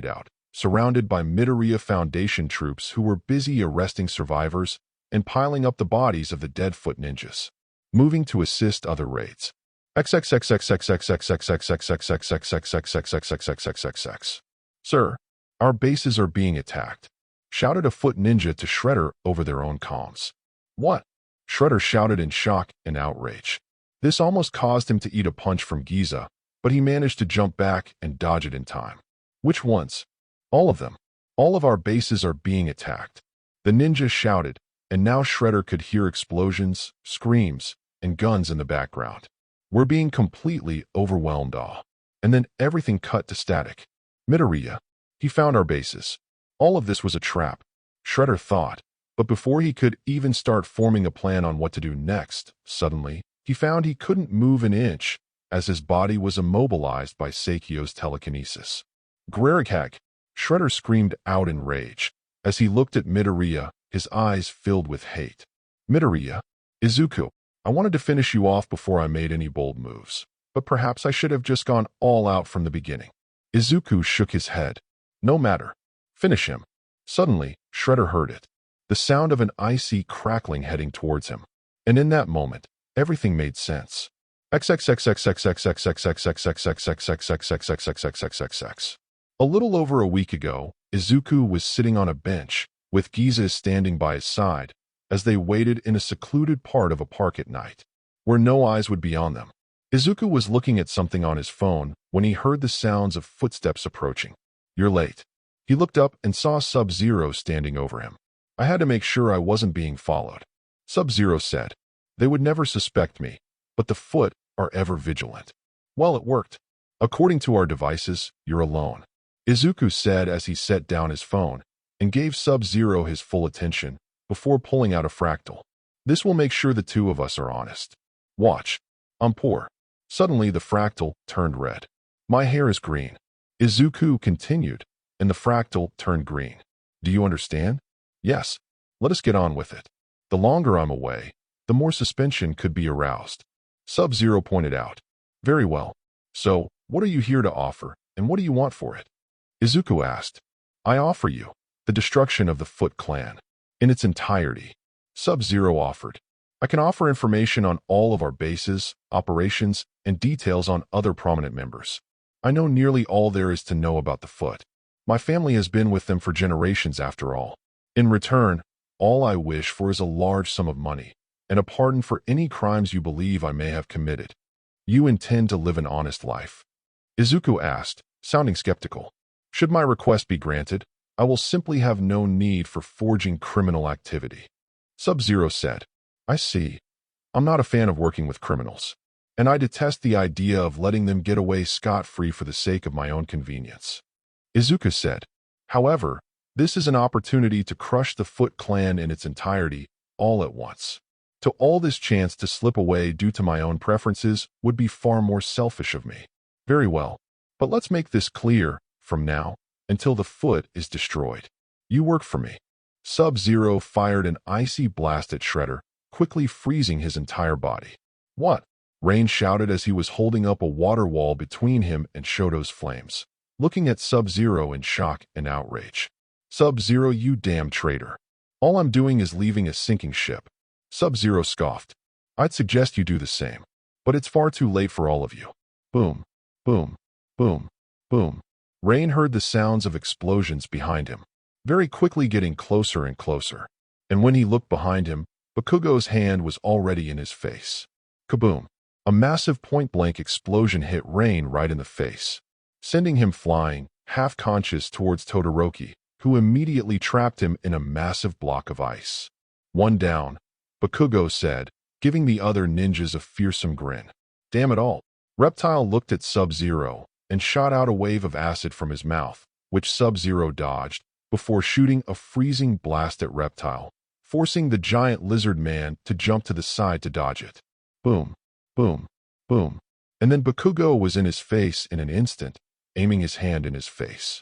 hideout, surrounded by Midoriya Foundation troops who were busy arresting survivors and piling up the bodies of the dead foot ninjas, moving to assist other raids. Sir, our bases are being attacked, shouted a foot ninja to Shredder over their own comms. What? Shredder shouted in shock and outrage. This almost caused him to eat a punch from Giza, but he managed to jump back and dodge it in time. Which ones? All of them. All of our bases are being attacked. The ninja shouted, and now Shredder could hear explosions, screams, and guns in the background. We're being completely overwhelmed. And then everything cut to static. Midoriya. He found our bases. All of this was a trap, Shredder thought, but before he could even start forming a plan on what to do next, suddenly, he found he couldn't move an inch as his body was immobilized by Seikyo's telekinesis. Grerigag! Shredder screamed out in rage. As he looked at Midoriya, his eyes filled with hate. Midoriya, Izuku, I wanted to finish you off before I made any bold moves, but perhaps I should have just gone all out from the beginning. Izuku shook his head. No matter. Finish him. Suddenly, Shredder heard it. The sound of an icy crackling heading towards him. And in that moment, everything made sense. A little over a week ago, Izuku was sitting on a bench, with Giza standing by his side, as they waited in a secluded part of a park at night, where no eyes would be on them. Izuku was looking at something on his phone when he heard the sounds of footsteps approaching. You're late. He looked up and saw Sub-Zero standing over him. I had to make sure I wasn't being followed. Sub-Zero said. They would never suspect me, but the foot are ever vigilant. Well, it worked. According to our devices, you're alone. Izuku said as he set down his phone and gave Sub-Zero his full attention before pulling out a fractal. This will make sure the two of us are honest. Watch. I'm poor. Suddenly the fractal turned red. My hair is green. Izuku continued, and the fractal turned green. Do you understand? Yes. Let us get on with it. The longer I'm away, the more suspicion could be aroused. Sub-Zero pointed out. Very well. So, what are you here to offer, and what do you want for it? Izuku asked. I offer you the destruction of the Foot Clan in its entirety. Sub-Zero offered. I can offer information on all of our bases, operations, and details on other prominent members. I know nearly all there is to know about the Foot. My family has been with them for generations after all. In return, all I wish for is a large sum of money and a pardon for any crimes you believe I may have committed. You intend to live an honest life? Izuku asked, sounding skeptical. Should my request be granted, I will simply have no need for forging criminal activity. Sub-Zero said. I see. I'm not a fan of working with criminals, and I detest the idea of letting them get away scot-free for the sake of my own convenience. Izuku said. However, this is an opportunity to crush the Foot Clan in its entirety, all at once. To all this chance to slip away due to my own preferences would be far more selfish of me. Very well, but let's make this clear, from now, until the Foot is destroyed. You work for me. Sub-Zero fired an icy blast at Shredder, quickly freezing his entire body. What? Rain shouted as he was holding up a water wall between him and Shoto's flames, looking at Sub-Zero in shock and outrage. Sub-Zero, you damn traitor. All I'm doing is leaving a sinking ship. Sub-Zero scoffed. I'd suggest you do the same, but it's far too late for all of you. Boom, boom, boom, boom. Rain heard the sounds of explosions behind him, very quickly getting closer and closer, and when he looked behind him, Bakugo's hand was already in his face. Kaboom! A massive point-blank explosion hit Rain right in the face, sending him flying, half-conscious towards Todoroki, who immediately trapped him in a massive block of ice. One down, Bakugo said, giving the other ninjas a fearsome grin. Damn it all. Reptile looked at Sub-Zero and shot out a wave of acid from his mouth, which Sub-Zero dodged, before shooting a freezing blast at Reptile, forcing the giant lizard man to jump to the side to dodge it. Boom, boom, boom. And then Bakugo was in his face in an instant, aiming his hand in his face.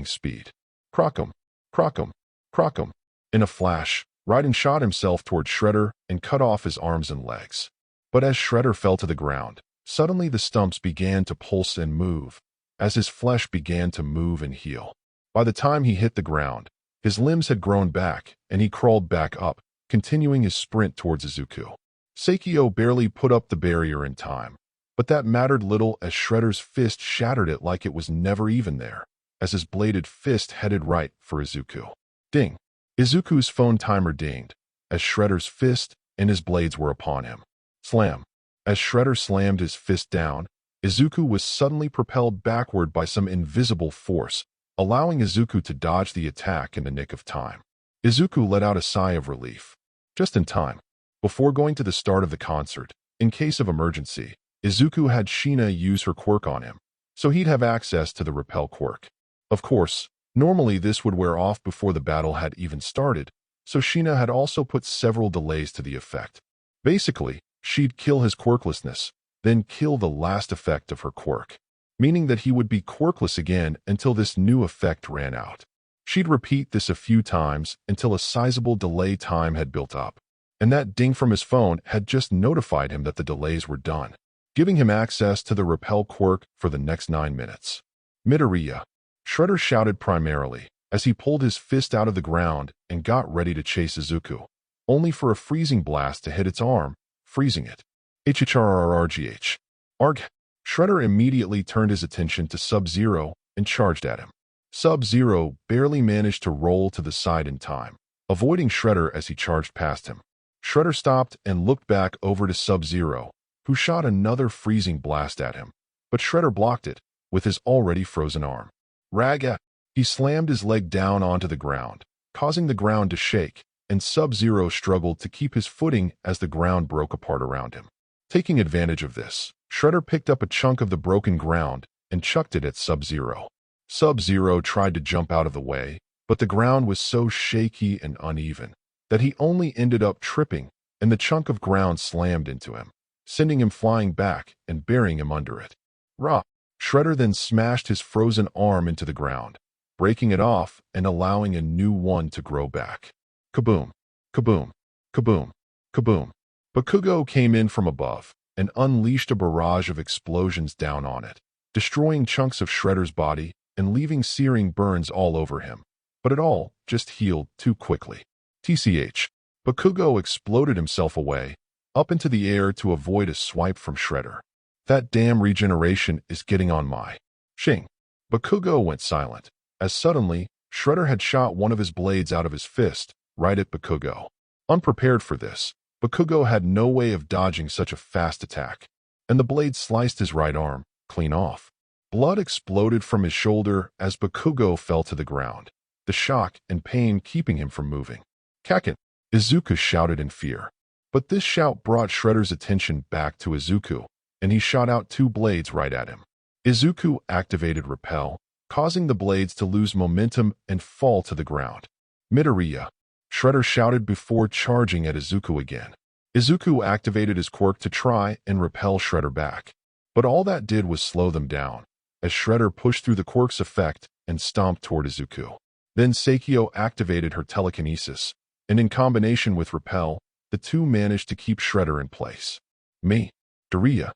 terrifying speed. Crockum, crockum, crockum. In a flash, Raiden shot himself toward Shredder and cut off his arms and legs. But as Shredder fell to the ground, suddenly the stumps began to pulse and move, as his flesh began to move and heal. By the time he hit the ground, his limbs had grown back, and he crawled back up, continuing his sprint towards Izuku. Seikyo barely put up the barrier in time, but that mattered little as Shredder's fist shattered it like it was never even there. as his bladed fist headed right for Izuku. Ding! Izuku's phone timer dinged, as Shredder's fist and his blades were upon him. Slam! As Shredder slammed his fist down, Izuku was suddenly propelled backward by some invisible force, allowing Izuku to dodge the attack in the nick of time. Izuku let out a sigh of relief. Just in time. Before going to the start of the concert, in case of emergency, Izuku had Sheena use her quirk on him, so he'd have access to the repel quirk. Of course, normally this would wear off before the battle had even started, so Sheena had also put several delays to the effect. Basically, she'd kill his quirklessness, then kill the last effect of her quirk, meaning that he would be quirkless again until this new effect ran out. She'd repeat this a few times until a sizable delay time had built up, and that ding from his phone had just notified him that the delays were done, giving him access to the repel quirk for the next 9 minutes. Midoriya, Shredder shouted primarily as he pulled his fist out of the ground and got ready to chase Izuku, only for a freezing blast to hit its arm, freezing it. HHRRRGH. Arg. Shredder immediately turned his attention to Sub-Zero and charged at him. Sub-Zero barely managed to roll to the side in time, avoiding Shredder as he charged past him. Shredder stopped and looked back over to Sub-Zero, who shot another freezing blast at him, but Shredder blocked it with his already frozen arm. Raga! He slammed his leg down onto the ground, causing the ground to shake, and Sub-Zero struggled to keep his footing as the ground broke apart around him. Taking advantage of this, Shredder picked up a chunk of the broken ground and chucked it at Sub-Zero. Sub-Zero tried to jump out of the way, but the ground was so shaky and uneven that he only ended up tripping, and the chunk of ground slammed into him, sending him flying back and burying him under it. Rah! Shredder then smashed his frozen arm into the ground, breaking it off and allowing a new one to grow back. Kaboom! Kaboom! Kaboom! Kaboom! Bakugo came in from above and unleashed a barrage of explosions down on it, destroying chunks of Shredder's body and leaving searing burns all over him. But it all just healed too quickly. TCH. Bakugo exploded himself away, up into the air to avoid a swipe from Shredder. That damn regeneration is getting on my shing. Bakugo went silent, as suddenly, Shredder had shot one of his blades out of his fist, right at Bakugo. Unprepared for this, Bakugo had no way of dodging such a fast attack, and the blade sliced his right arm, clean off. Blood exploded from his shoulder as Bakugo fell to the ground, the shock and pain keeping him from moving. Kakin! Izuku shouted in fear. But this shout brought Shredder's attention back to Izuku, and he shot out 2 blades right at him. Izuku activated Repel, causing the blades to lose momentum and fall to the ground. Midoriya! Shredder shouted before charging at Izuku again. Izuku activated his quirk to try and repel Shredder back, but all that did was slow them down, as Shredder pushed through the quirk's effect and stomped toward Izuku. Then Seikyo activated her telekinesis, and in combination with Repel, the two managed to keep Shredder in place. Midoriya!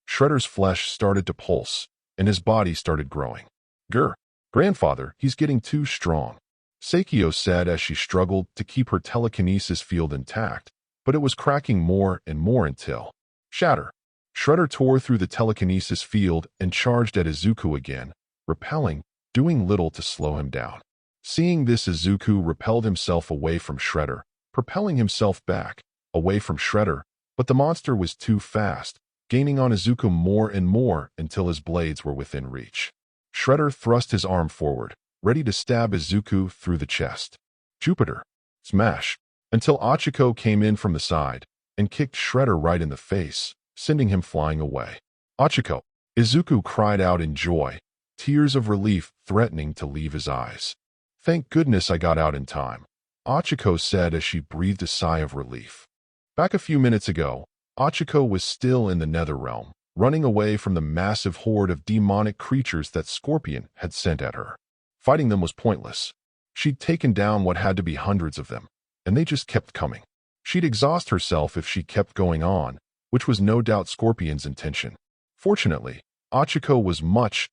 Shredder's flesh started to pulse, and his body started growing. Grandfather, he's getting too strong, Seikyo said as she struggled to keep her telekinesis field intact, but it was cracking more and more until shatter. Shredder tore through the telekinesis field and charged at Izuku again, repelling, doing little to slow him down. Seeing this, Izuku repelled himself away from Shredder, propelling himself back, away from Shredder, but the monster was too fast, gaining on Izuku more and more until his blades were within reach. Shredder thrust his arm forward, ready to stab Izuku through the chest. Jupiter! Smash! Until Achiko came in from the side and kicked Shredder right in the face, sending him flying away. Achiko! Izuku cried out in joy, tears of relief threatening to leave his eyes. Thank goodness I got out in time, Achiko said as she breathed a sigh of relief. Back a few minutes ago, Achiko was still in the Netherrealm, running away from the massive horde of demonic creatures that Scorpion had sent at her. Fighting them was pointless. She'd taken down what had to be hundreds of them, and they just kept coming. She'd exhaust herself if she kept going on, which was no doubt Scorpion's intention. Fortunately, Achiko was much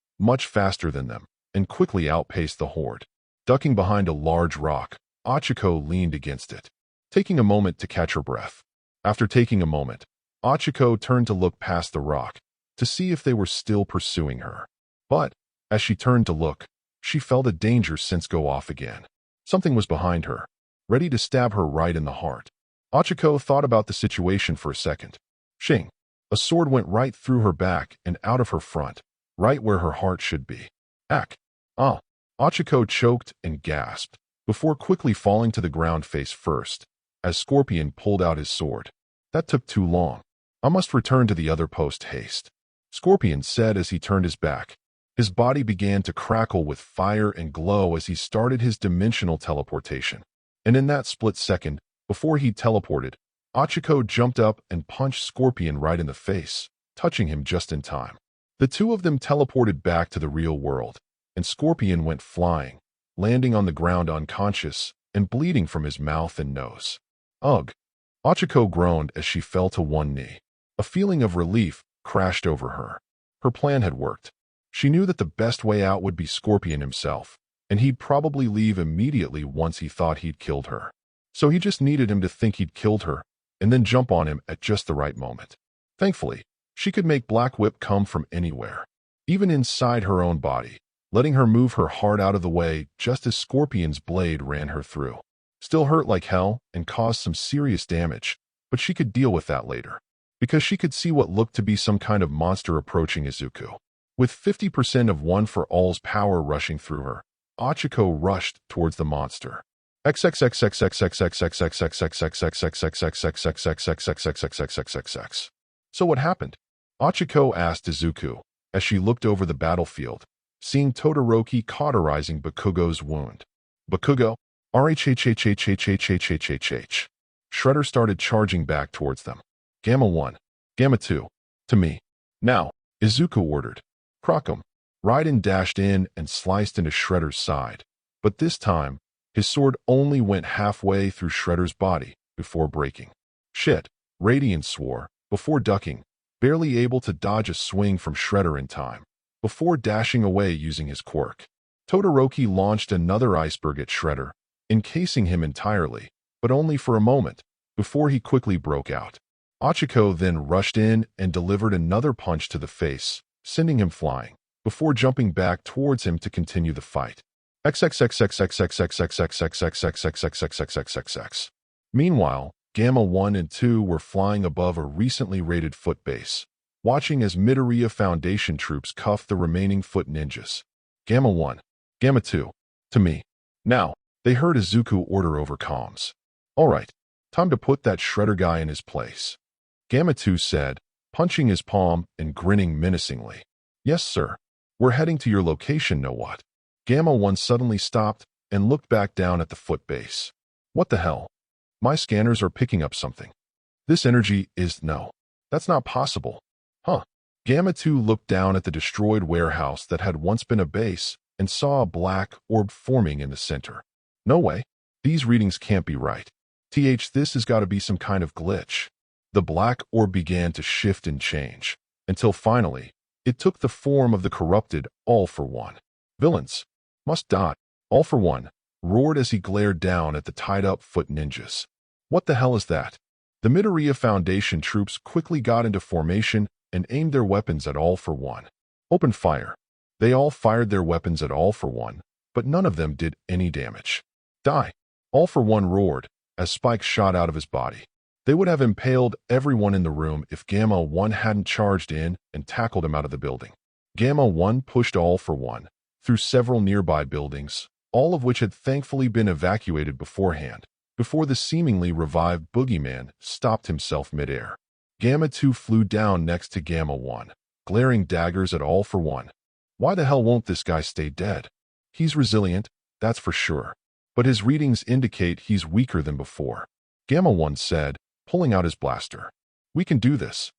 faster than them, and quickly outpaced the horde. Ducking behind a large rock, Achiko leaned against it, taking a moment to catch her breath. After taking a moment, Achiko turned to look past the rock, to see if they were still pursuing her. But As she turned to look, she felt a danger sense go off again. Something was behind her, ready to stab her right in the heart. Ochako thought about the situation for a second. Shing! A sword went right through her back and out of her front, right where her heart should be. Ack! Ah! Ochako choked and gasped, before quickly falling to the ground face first, as Scorpion pulled out his sword. That took too long. I must return to the other post haste. Scorpion said as he turned his back. His body began to crackle with fire and glow as he started his dimensional teleportation. And in that split second, before he teleported, Ochako jumped up and punched Scorpion right in the face, touching him just in time. The two of them teleported back to the real world, and Scorpion went flying, landing on the ground unconscious and bleeding from his mouth and nose. Ugh! Ochako groaned as she fell to one knee. A feeling of relief crashed over her. Her plan had worked. She knew that the best way out would be Scorpion himself, and he'd probably leave immediately once he thought he'd killed her. So he just needed him to think he'd killed her, and then jump on him at just the right moment. Thankfully, she could make Black Whip come from anywhere, even inside her own body, letting her move her heart out of the way just as Scorpion's blade ran her through. Still hurt like hell and caused some serious damage, but she could deal with that later, because she could see what looked to be some kind of monster approaching Izuku. With 50% of One for All's power rushing through her, Ochako rushed towards the monster. So what happened? Ochako asked Izuku as she looked over the battlefield, seeing Todoroki cauterizing Bakugo's wound. Bakugo? RHHHHHHHHHH. Shredder started charging back towards them. Gamma 1. Gamma 2. To me. Now, Izuku ordered. Crockham. Raiden dashed in and sliced into Shredder's side, but this time, his sword only went halfway through Shredder's body before breaking. Shit, Radiant swore, before ducking, barely able to dodge a swing from Shredder in time, before dashing away using his quirk. Todoroki launched another iceberg at Shredder, encasing him entirely, but only for a moment, before he quickly broke out. Ochako then rushed in and delivered another punch to the face, sending him flying, before jumping back towards him to continue the fight. Meanwhile, Gamma 1 and 2 were flying above a recently raided foot base, watching as Midoriya Foundation troops cuffed the remaining foot ninjas. Gamma 1. Gamma 2. To me. Now, they heard Izuku order over comms. Alright, time to put that Shredder guy in his place. Gamma 2 said, punching his palm and grinning menacingly. Yes, sir. We're heading to your location, know what? Gamma 1 suddenly stopped and looked back down at the foot base. What the hell? My scanners are picking up something. This energy is no. That's not possible. Huh. Gamma 2 looked down at the destroyed warehouse that had once been a base and saw a black orb forming in the center. No way. These readings can't be right. This has got to be some kind of glitch. The black orb began to shift and change, until finally, it took the form of the corrupted All for One. Villains. Must die. All for One roared as he glared down at the tied-up foot ninjas. What the hell is that? The Midoriya Foundation troops quickly got into formation and aimed their weapons at All for One. Open fire. They all fired their weapons at All for One, but none of them did any damage. Die. All for One roared as spikes shot out of his body. They would have impaled everyone in the room if Gamma 1 hadn't charged in and tackled him out of the building. Gamma 1 pushed All for One through several nearby buildings, all of which had thankfully been evacuated beforehand, before the seemingly revived boogeyman stopped himself midair. Gamma 2 flew down next to Gamma 1, glaring daggers at All for One. Why the hell won't this guy stay dead? He's resilient, that's for sure, but his readings indicate he's weaker than before. Gamma 1 said, pulling out his blaster. We can do this.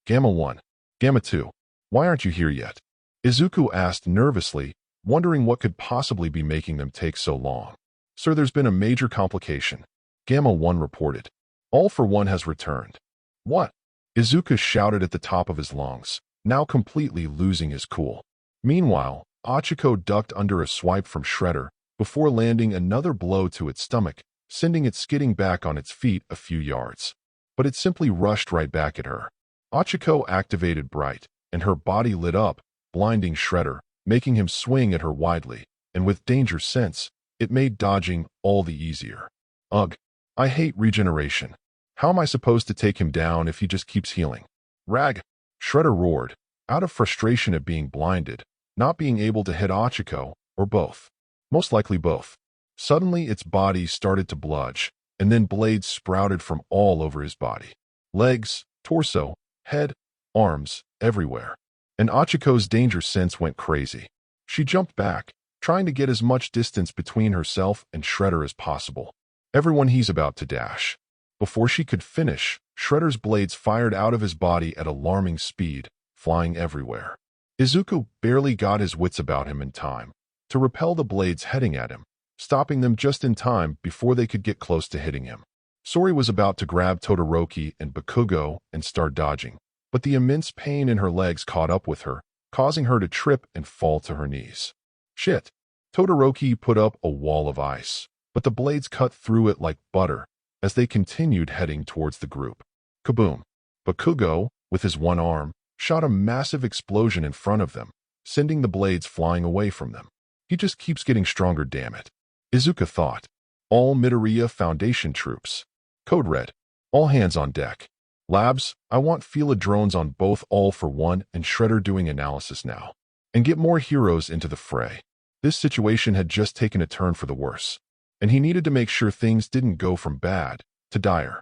Gamma 1. Gamma 2. Why aren't you here yet? Izuku asked nervously, wondering what could possibly be making them take so long. Sir, there's been a major complication. Gamma 1 reported. All for One has returned. What? Izuku shouted at the top of his lungs, now completely losing his cool. Meanwhile, Ochako ducked under a swipe from Shredder, before landing another blow to its stomach, sending it skidding back on its feet a few yards. But it simply rushed right back at her. Ochako activated Bright, and her body lit up, blinding Shredder, making him swing at her widely, and with danger sense, it made dodging all the easier. Ugh, I hate regeneration. How am I supposed to take him down if he just keeps healing? Rag! Shredder roared, out of frustration at being blinded, not being able to hit Ochako, or both. Most likely both. Suddenly its body started to bludge, and then blades sprouted from all over his body. Legs, torso, head, arms, everywhere. And Ochiko's danger sense went crazy. She jumped back, trying to get as much distance between herself and Shredder as possible. Everyone he's about to dash. Before she could finish, Shredder's blades fired out of his body at alarming speed, flying everywhere. Izuku barely got his wits about him in time to repel the blades heading at him, stopping them just in time before they could get close to hitting him. Sori was about to grab Todoroki and Bakugo and start dodging, but the immense pain in her legs caught up with her, causing her to trip and fall to her knees. Shit! Todoroki put up a wall of ice, but the blades cut through it like butter as they continued heading towards the group. Kaboom! Bakugo, with his one arm, shot a massive explosion in front of them, sending the blades flying away from them. He just keeps getting stronger, damn it. Izuku thought. All Midoriya Foundation troops. Code Red. All hands on deck. Labs, I want Fila drones on both All for One and Shredder doing analysis now. And get more heroes into the fray. This situation had just taken a turn for the worse, and he needed to make sure things didn't go from bad to dire.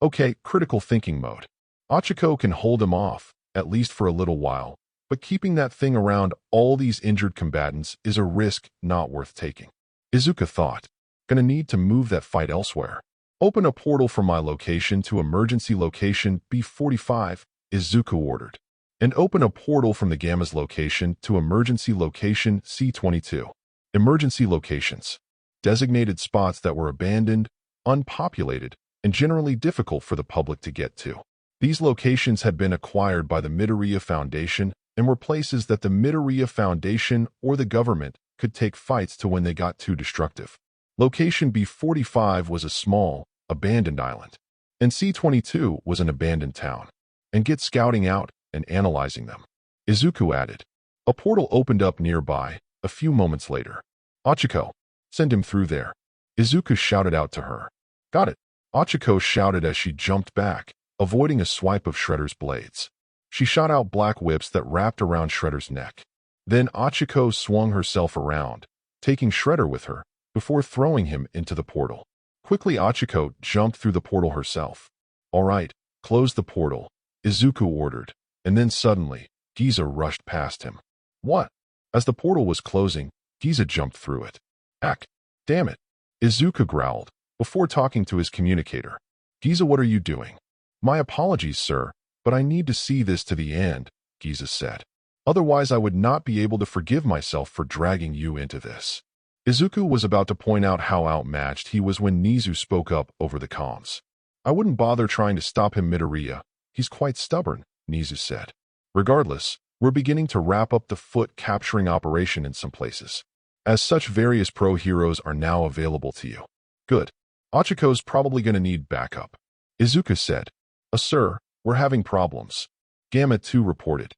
Okay, critical thinking mode. Ochako can hold him off, at least for a little while, but keeping that thing around all these injured combatants is a risk not worth taking. Izuku thought. Gonna need to move that fight elsewhere. Open a portal from my location to emergency location B45, Izuku ordered. And open a portal from the Gamma's location to emergency location C22. Emergency locations. Designated spots that were abandoned, unpopulated, and generally difficult for the public to get to. These locations had been acquired by the Midoriya Foundation and were places that the Midoriya Foundation or the government could take fights to when they got too destructive. Location B45 was a small, abandoned island, and C22 was an abandoned town. And get scouting out and analyzing them. Izuku added. A portal opened up nearby a few moments later. Ochako, send him through there. Izuku shouted out to her. Got it. Ochako shouted as she jumped back, avoiding a swipe of Shredder's blades. She shot out black whips that wrapped around Shredder's neck. Then Ochako swung herself around, taking Shredder with her, before throwing him into the portal. Quickly Ochako jumped through the portal herself. All right, close the portal, Izuku ordered, and then suddenly, Giza rushed past him. What? As the portal was closing, Giza jumped through it. Ack! Damn it! Izuku growled, before talking to his communicator. Giza, what are you doing? My apologies, sir, but I need to see this to the end, Giza said. Otherwise I would not be able to forgive myself for dragging you into this. Izuku was about to point out how outmatched he was when Nizu spoke up over the comms. I wouldn't bother trying to stop him, Midoriya. He's quite stubborn, Nizu said. Regardless, we're beginning to wrap up the foot capturing operation in some places. As such, various pro heroes are now available to you. Good. Ochiko's probably going to need backup. Izuku said. Sir, we're having problems. Gamma 2 reported.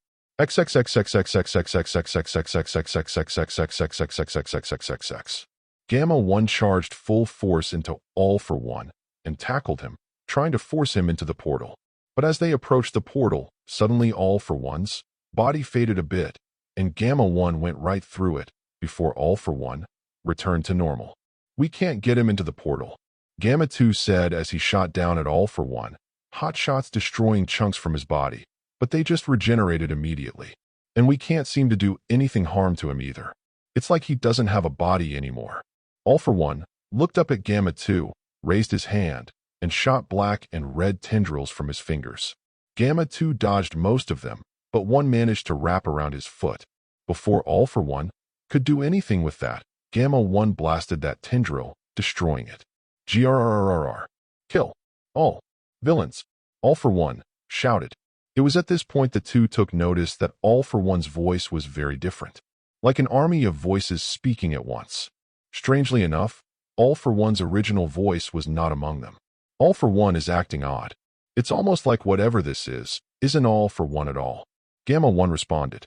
Gamma 1 charged full force into All for One and tackled him, trying to force him into the portal. But as they approached the portal, suddenly All for One's body faded a bit, and Gamma 1 went right through it before All for One returned to normal. We can't get him into the portal, Gamma 2 said as he shot down at All for One, hot shots destroying chunks from his body. But they just regenerated immediately. And we can't seem to do anything harm to him either. It's like he doesn't have a body anymore. All for One looked up at Gamma 2, raised his hand, and shot black and red tendrils from his fingers. Gamma 2 dodged most of them, but one managed to wrap around his foot. Before All for One could do anything with that, Gamma 1 blasted that tendril, destroying it. GRRRR. Kill. All. Villains. All for One shouted. It was at this point the two took notice that All for One's voice was very different, like an army of voices speaking at once. Strangely enough, All for One's original voice was not among them. All for One is acting odd. It's almost like whatever this is, isn't All for One at all. Gamma 1 responded.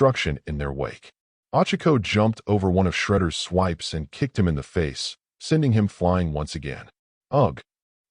destruction in their wake. Ochako jumped over one of Shredder's swipes and kicked him in the face, sending him flying once again. Ugh!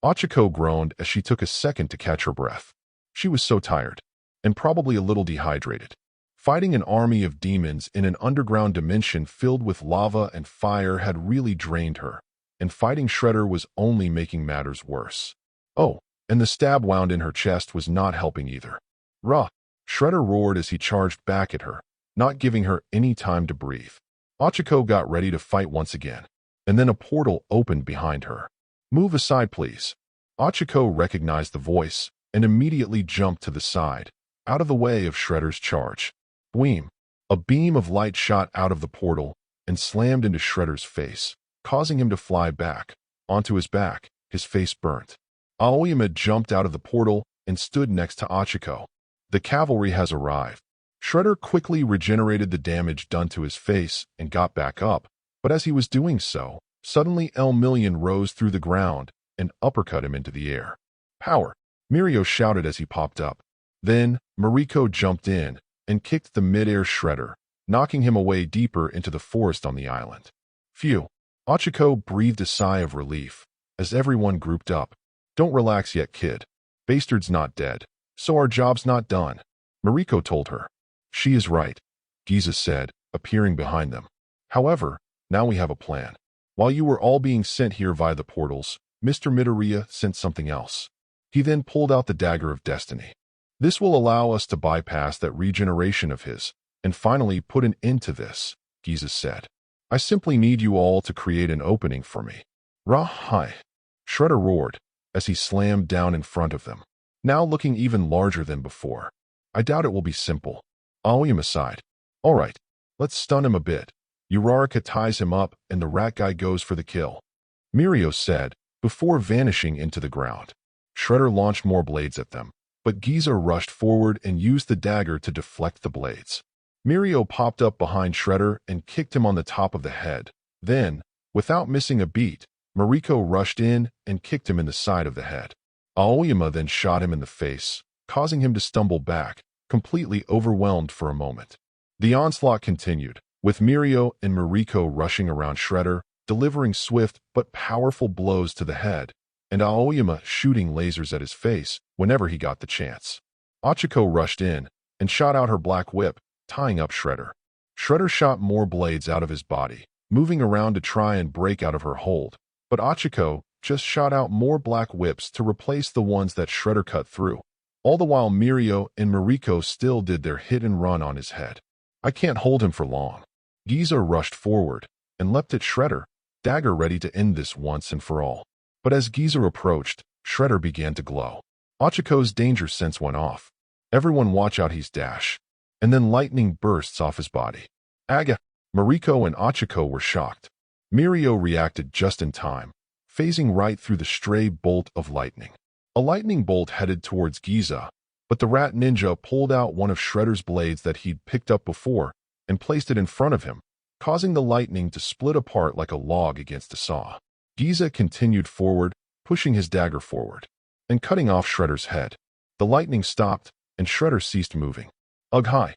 Ochako groaned as she took a second to catch her breath. She was so tired, and probably a little dehydrated. Fighting an army of demons in an underground dimension filled with lava and fire had really drained her, and fighting Shredder was only making matters worse. Oh, and the stab wound in her chest was not helping either. Rah! Shredder roared as he charged back at her, not giving her any time to breathe. Ochako got ready to fight once again, and then a portal opened behind her. Move aside, please. Ochako recognized the voice and immediately jumped to the side, out of the way of Shredder's charge. Bweem! A beam of light shot out of the portal and slammed into Shredder's face, causing him to fly back. Onto his back, his face burnt. Aoyama jumped out of the portal and stood next to Ochako. The cavalry has arrived. Shredder quickly regenerated the damage done to his face and got back up, but as he was doing so, suddenly Million rose through the ground and uppercut him into the air. Power! Mirio shouted as he popped up. Then, Mariko jumped in and kicked the mid-air Shredder, knocking him away deeper into the forest on the island. Phew! Ochako breathed a sigh of relief as everyone grouped up. Don't relax yet, kid. Bastard's not dead, so our job's not done, Mariko told her. She is right, Giza said, appearing behind them. However, now we have a plan. While you were all being sent here via the portals, Mr. Midoriya sent something else. He then pulled out the Dagger of Destiny. This will allow us to bypass that regeneration of his, and finally put an end to this, Giza said. I simply need you all to create an opening for me. Rah-hi! Shredder roared, as he slammed down in front of them, now looking even larger than before. I doubt it will be simple. Aoyama sighed. All right, let's stun him a bit. Uraraka ties him up and the rat guy goes for the kill, Mirio said, before vanishing into the ground. Shredder launched more blades at them, but Giza rushed forward and used the dagger to deflect the blades. Mirio popped up behind Shredder and kicked him on the top of the head. Then, without missing a beat, Mariko rushed in and kicked him in the side of the head. Aoyama then shot him in the face, causing him to stumble back, completely overwhelmed for a moment. The onslaught continued, with Mirio and Mariko rushing around Shredder, delivering swift but powerful blows to the head, and Aoyama shooting lasers at his face whenever he got the chance. Ochako rushed in and shot out her black whip, tying up Shredder. Shredder shot more blades out of his body, moving around to try and break out of her hold, but Ochako just shot out more black whips to replace the ones that Shredder cut through. All the while Mirio and Mariko still did their hit and run on his head. I can't hold him for long. Giza rushed forward and leapt at Shredder, dagger ready to end this once and for all. But as Giza approached, Shredder began to glow. Ochiko's danger sense went off. Everyone watch out, he's dash. And then lightning bursts off his body. Aga! Mariko and Ochako were shocked. Mirio reacted just in time, phasing right through the stray bolt of lightning. A lightning bolt headed towards Giza, but the rat ninja pulled out one of Shredder's blades that he'd picked up before and placed it in front of him, causing the lightning to split apart like a log against a saw. Giza continued forward, pushing his dagger forward and cutting off Shredder's head. The lightning stopped, and Shredder ceased moving. Ugh-hi!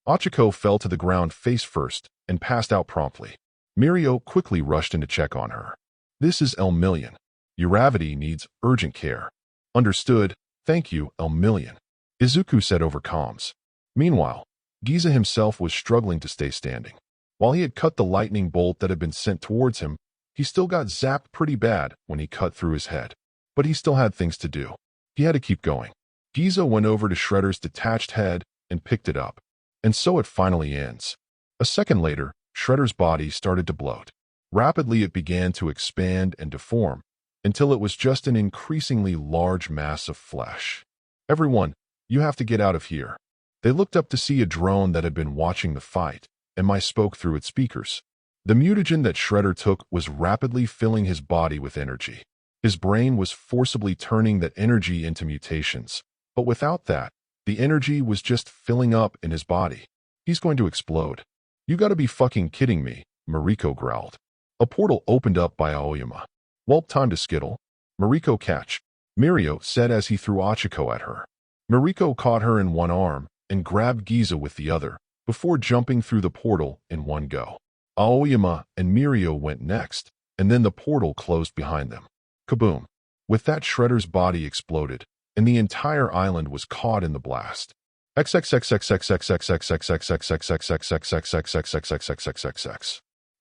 Ochako fell to the ground face first and passed out promptly. Mirio quickly rushed in to check on her. This is Million. Uravity needs urgent care. Understood. Thank you, Million, Izuku said over comms. Meanwhile, Giza himself was struggling to stay standing. While he had cut the lightning bolt that had been sent towards him, he still got zapped pretty bad when he cut through his head. But he still had things to do. He had to keep going. Giza went over to Shredder's detached head and picked it up. And so it finally ends. A second later, Shredder's body started to bloat. Rapidly it began to expand and deform, until it was just an increasingly large mass of flesh. Everyone, you have to get out of here. They looked up to see a drone that had been watching the fight, and Mai spoke through its speakers. The mutagen that Shredder took was rapidly filling his body with energy. His brain was forcibly turning that energy into mutations, but without that, the energy was just filling up in his body. He's going to explode. You gotta be fucking kidding me, Mariko growled. A portal opened up by Aoyama. Welp, time to skittle. Mariko catch, Mirio said as he threw Ochiko at her. Mariko caught her in one arm and grabbed Giza with the other, before jumping through the portal in one go. Aoyama and Mirio went next, and then the portal closed behind them. Kaboom! With that, Shredder's body exploded, and the entire island was caught in the blast.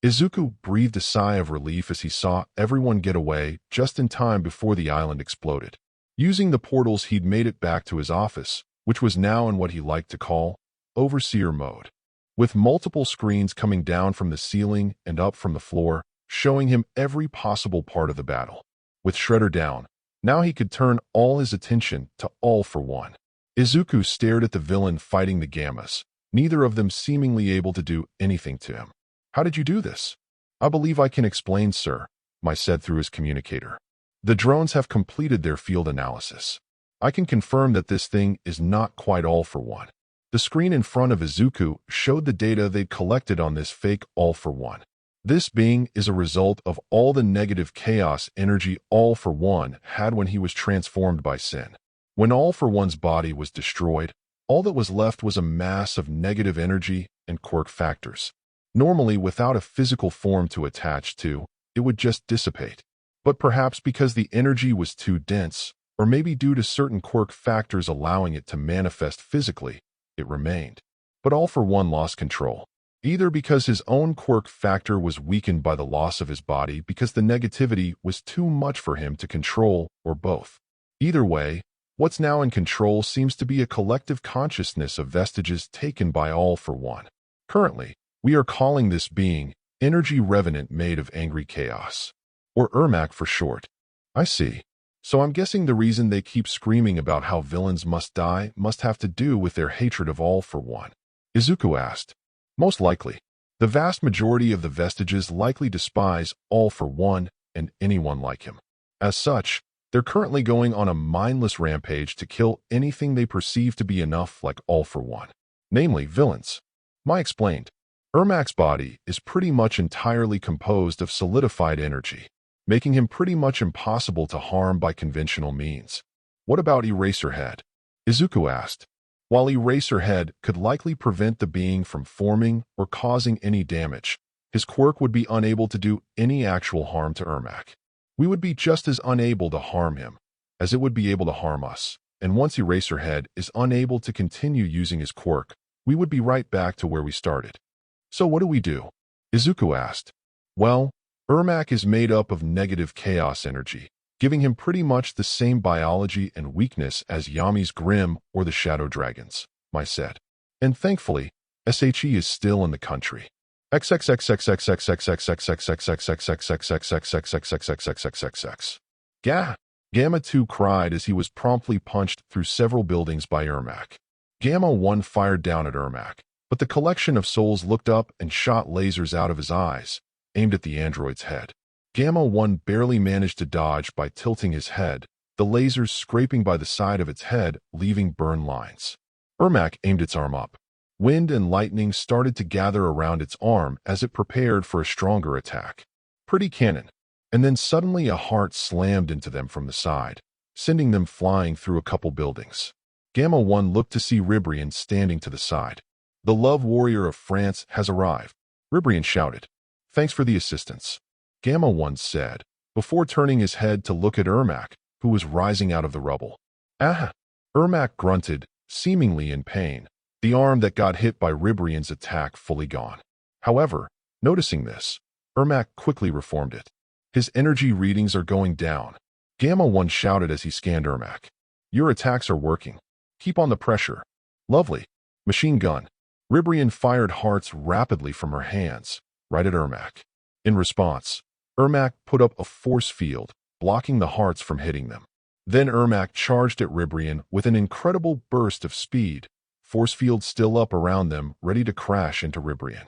Izuku breathed a sigh of relief as he saw everyone get away just in time before the island exploded. Using the portals, he'd made it back to his office, which was now in what he liked to call overseer mode, with multiple screens coming down from the ceiling and up from the floor, showing him every possible part of the battle. With Shredder down, now he could turn all his attention to All for One. Izuku stared at the villain fighting the Gammas, neither of them seemingly able to do anything to him. How did you do this? I believe I can explain, sir, Mai said through his communicator. The drones have completed their field analysis. I can confirm that this thing is not quite All for One. The screen in front of Izuku showed the data they'd collected on this fake All for One. This being is a result of all the negative chaos energy All for One had when he was transformed by Sin. When All for One's body was destroyed, all that was left was a mass of negative energy and quirk factors. Normally, without a physical form to attach to, it would just dissipate. But perhaps because the energy was too dense, or maybe due to certain quirk factors allowing it to manifest physically, it remained. But All for One lost control. Either because his own quirk factor was weakened by the loss of his body because the negativity was too much for him to control, or both. Either way, what's now in control seems to be a collective consciousness of vestiges taken by All for One. Currently, we are calling this being Energy Revenant made of angry chaos. Or Ermac for short. I see. So I'm guessing the reason they keep screaming about how villains must die must have to do with their hatred of All for One. Izuku asked. Most likely. The vast majority of the vestiges likely despise All for One and anyone like him. As such, they're currently going on a mindless rampage to kill anything they perceive to be enough like All for One. Namely, villains. Mai explained. Ermac's body is pretty much entirely composed of solidified energy, making him pretty much impossible to harm by conventional means. What about Eraserhead? Izuku asked. While Eraserhead could likely prevent the being from forming or causing any damage, his quirk would be unable to do any actual harm to Ermac. We would be just as unable to harm him as it would be able to harm us, and once Eraserhead is unable to continue using his quirk, we would be right back to where we started. So what do we do? Izuku asked. Well, Ermac is made up of negative chaos energy, giving him pretty much the same biology and weakness as Yami's Grim or the Shadow Dragons, Mai said. And thankfully, SHE is still in the country. Gah! Gamma 2 cried as he was promptly punched through several buildings by Ermac. Gamma 1 fired down at Ermac, but the collection of souls looked up and shot lasers out of his eyes, aimed at the android's head. Gamma 1 barely managed to dodge by tilting his head, the lasers scraping by the side of its head, leaving burn lines. Ermac aimed its arm up. Wind and lightning started to gather around its arm as it prepared for a stronger attack. Pretty cannon. And then suddenly a heart slammed into them from the side, sending them flying through a couple buildings. Gamma 1 looked to see Ribrian standing to the side. The love warrior of France has arrived, Ribrian shouted. Thanks for the assistance, Gamma 1 said, before turning his head to look at Ermac, who was rising out of the rubble. Ah! Ermac grunted, seemingly in pain, the arm that got hit by Ribrian's attack fully gone. However, noticing this, Ermac quickly reformed it. His energy readings are going down, Gamma 1 shouted as he scanned Ermac. Your attacks are working. Keep on the pressure. Lovely. Machine gun. Ribrian fired hearts rapidly from her hands, right at Ermac. In response, Ermac put up a force field, blocking the hearts from hitting them. Then Ermac charged at Ribrian with an incredible burst of speed, force field still up around them, ready to crash into Ribrian.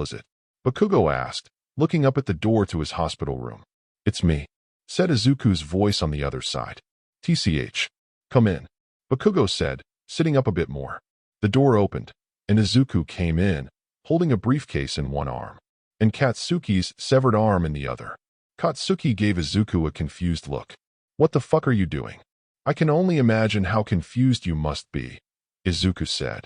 hell is it? Bakugo asked, looking up at the door to his hospital room. It's me, said Izuku's voice on the other side. TCH. Come in, Bakugo said, sitting up a bit more. The door opened, and Izuku came in, holding a briefcase in one arm, and Katsuki's severed arm in the other. Katsuki gave Izuku a confused look. What the fuck are you doing? I can only imagine how confused you must be, Izuku said.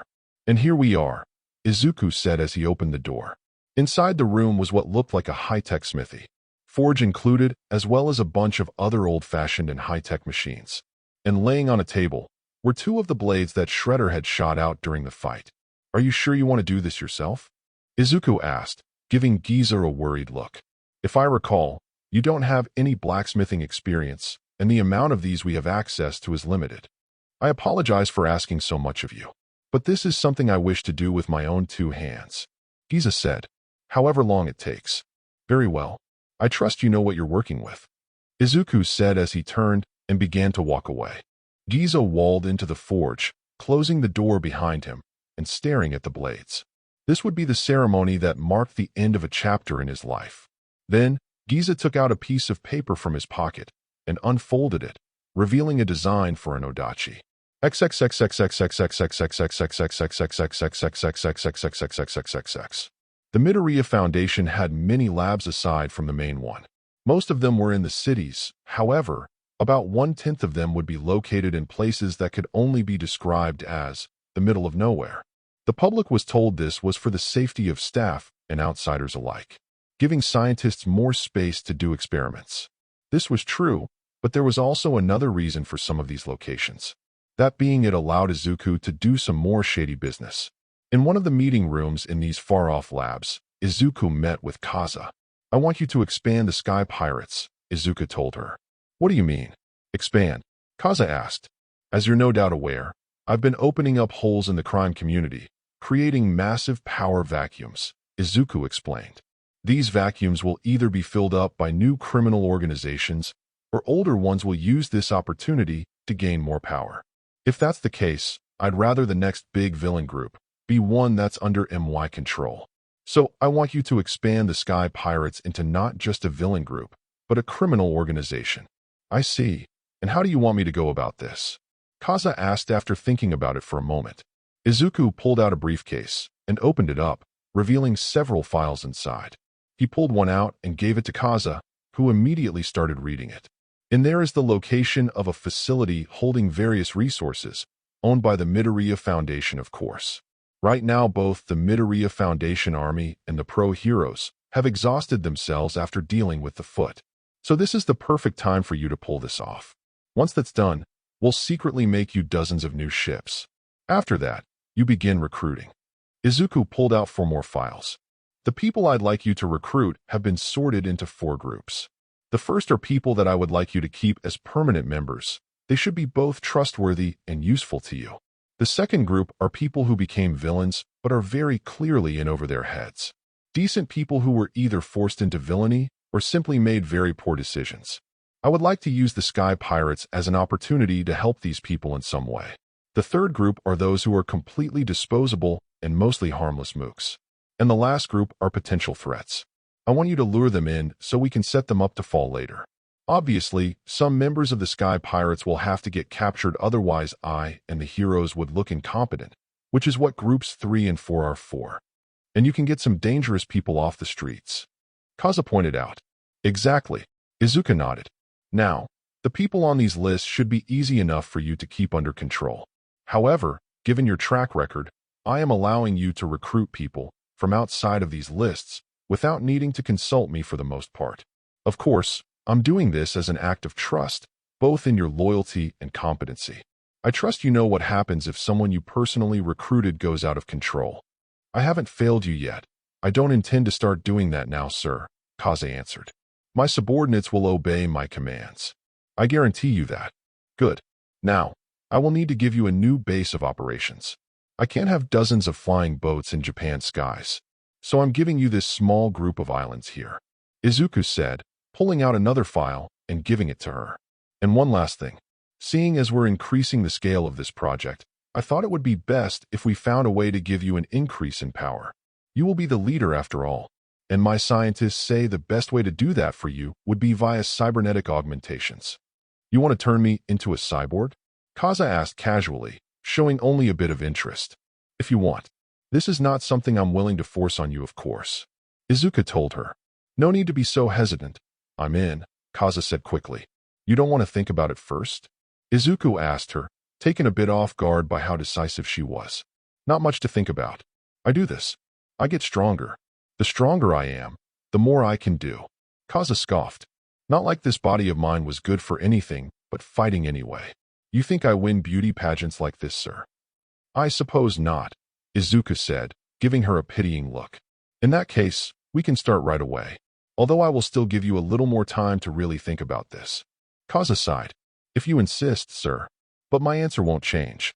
door. And here we are, Izuku said as he opened the door. Inside the room was what looked like a high-tech smithy, forge included, as well as a bunch of other old-fashioned and high-tech machines. And laying on a table were two of the blades that Shredder had shot out during the fight. Are you sure you want to do this yourself? Izuku asked, giving Giza a worried look. If I recall, you don't have any blacksmithing experience, and the amount of these we have access to is limited. I apologize for asking so much of you, but this is something I wish to do with my own two hands, Giza said, however long it takes. Very well. I trust you know what you're working with, Izuku said as he turned and began to walk away. Giza walled into the forge, closing the door behind him and staring at the blades. This would be the ceremony that marked the end of a chapter in his life. Then, Giza took out a piece of paper from his pocket and unfolded it, revealing a design for an odachi. The Midoriya Foundation had many labs aside from the main one. Most of them were in the cities. However, about 1/10 of them would be located in places that could only be described as the middle of nowhere. The public was told this was for the safety of staff and outsiders alike, giving scientists more space to do experiments. This was true, but there was also another reason for some of these locations. That being it allowed Izuku to do some more shady business. In one of the meeting rooms in these far-off labs, Izuku met with Kaza. I want you to expand the Sky Pirates, Izuku told her. What do you mean? Expand? Kaza asked. As you're no doubt aware, I've been opening up holes in the crime community, creating massive power vacuums, Izuku explained. These vacuums will either be filled up by new criminal organizations or older ones will use this opportunity to gain more power. If that's the case, I'd rather the next big villain group be one that's under my control. So I want you to expand the Sky Pirates into not just a villain group, but a criminal organization. I see. And how do you want me to go about this? Kaza asked after thinking about it for a moment. Izuku pulled out a briefcase and opened it up, revealing several files inside. He pulled one out and gave it to Kaza, who immediately started reading it. In there is the location of a facility holding various resources, owned by the Midoriya Foundation, of course. Right now, both the Midoriya Foundation Army and the Pro Heroes have exhausted themselves after dealing with the Foot. So this is the perfect time for you to pull this off. Once that's done, we'll secretly make you dozens of new ships. After that, you begin recruiting. Izuku pulled out 4 more files. The people I'd like you to recruit have been sorted into 4 groups. The first are people that I would like you to keep as permanent members. They should be both trustworthy and useful to you. The second group are people who became villains but are very clearly in over their heads. Decent people who were either forced into villainy or simply made very poor decisions. I would like to use the Sky Pirates as an opportunity to help these people in some way. The third group are those who are completely disposable and mostly harmless mooks. And the last group are potential threats. I want you to lure them in so we can set them up to fall later. Obviously, some members of the Sky Pirates will have to get captured, otherwise I and the heroes would look incompetent, which is what groups 3 and 4 are for. And you can get some dangerous people off the streets. Kaza pointed out. Exactly. Izuku nodded. Now, the people on these lists should be easy enough for you to keep under control. However, given your track record, I am allowing you to recruit people from outside of these lists without needing to consult me for the most part. Of course, I'm doing this as an act of trust, both in your loyalty and competency. I trust you know what happens if someone you personally recruited goes out of control. I haven't failed you yet. I don't intend to start doing that now, sir, Kaze answered. My subordinates will obey my commands. I guarantee you that. Good. Now, I will need to give you a new base of operations. I can't have dozens of flying boats in Japan's skies, so I'm giving you this small group of islands here, Izuku said, pulling out another file and giving it to her. And one last thing. Seeing as we're increasing the scale of this project, I thought it would be best if we found a way to give you an increase in power. You will be the leader after all, and my scientists say the best way to do that for you would be via cybernetic augmentations. You want to turn me into a cyborg? Kaza asked casually, showing only a bit of interest. If you want. This is not something I'm willing to force on you, of course. Izuku told her. No need to be so hesitant. I'm in, Kaza said quickly. You don't want to think about it first? Izuku asked her, taken a bit off guard by how decisive she was. Not much to think about. I do this. I get stronger. The stronger I am, the more I can do. Kaza scoffed. Not like this body of mine was good for anything but fighting anyway. You think I win beauty pageants like this, sir? I suppose not, Izuku said, giving her a pitying look. In that case, we can start right away. Although I will still give you a little more time to really think about this. Kaza sighed. If you insist, sir. But my answer won't change.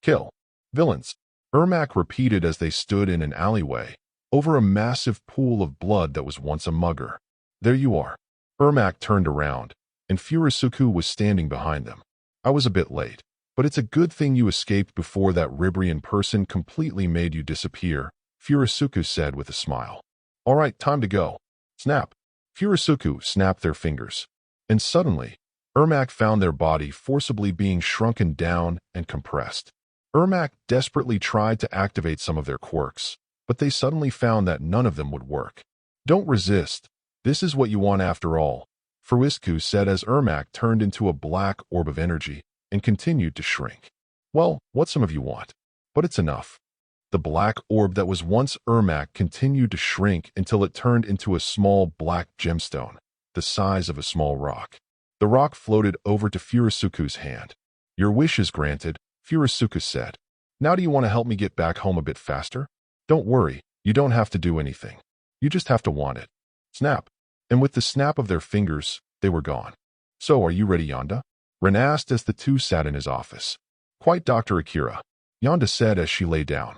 Kill. Villains. Ermac repeated as they stood in an alleyway, over a massive pool of blood that was once a mugger. There you are. Ermac turned around, and Furusuku was standing behind them. I was a bit late, but it's a good thing you escaped before that Ribrian person completely made you disappear, Furusuku said with a smile. All right, time to go. Snap. Furusuku snapped their fingers, and suddenly, Ermac found their body forcibly being shrunken down and compressed. Ermac desperately tried to activate some of their quirks, but they suddenly found that none of them would work. Don't resist. This is what you want after all, Furusuku said as Ermac turned into a black orb of energy and continued to shrink. Well, what some of you want. But it's enough. The black orb that was once Ermac continued to shrink until it turned into a small black gemstone, the size of a small rock. The rock floated over to Furusuku's hand. Your wish is granted, Furusuku said. Now do you want to help me get back home a bit faster? Don't worry, you don't have to do anything. You just have to want it. Snap. And with the snap of their fingers, they were gone. So are you ready, Yonda? Ren asked as the two sat in his office. Quite, Dr. Akira, Yonda said as she lay down.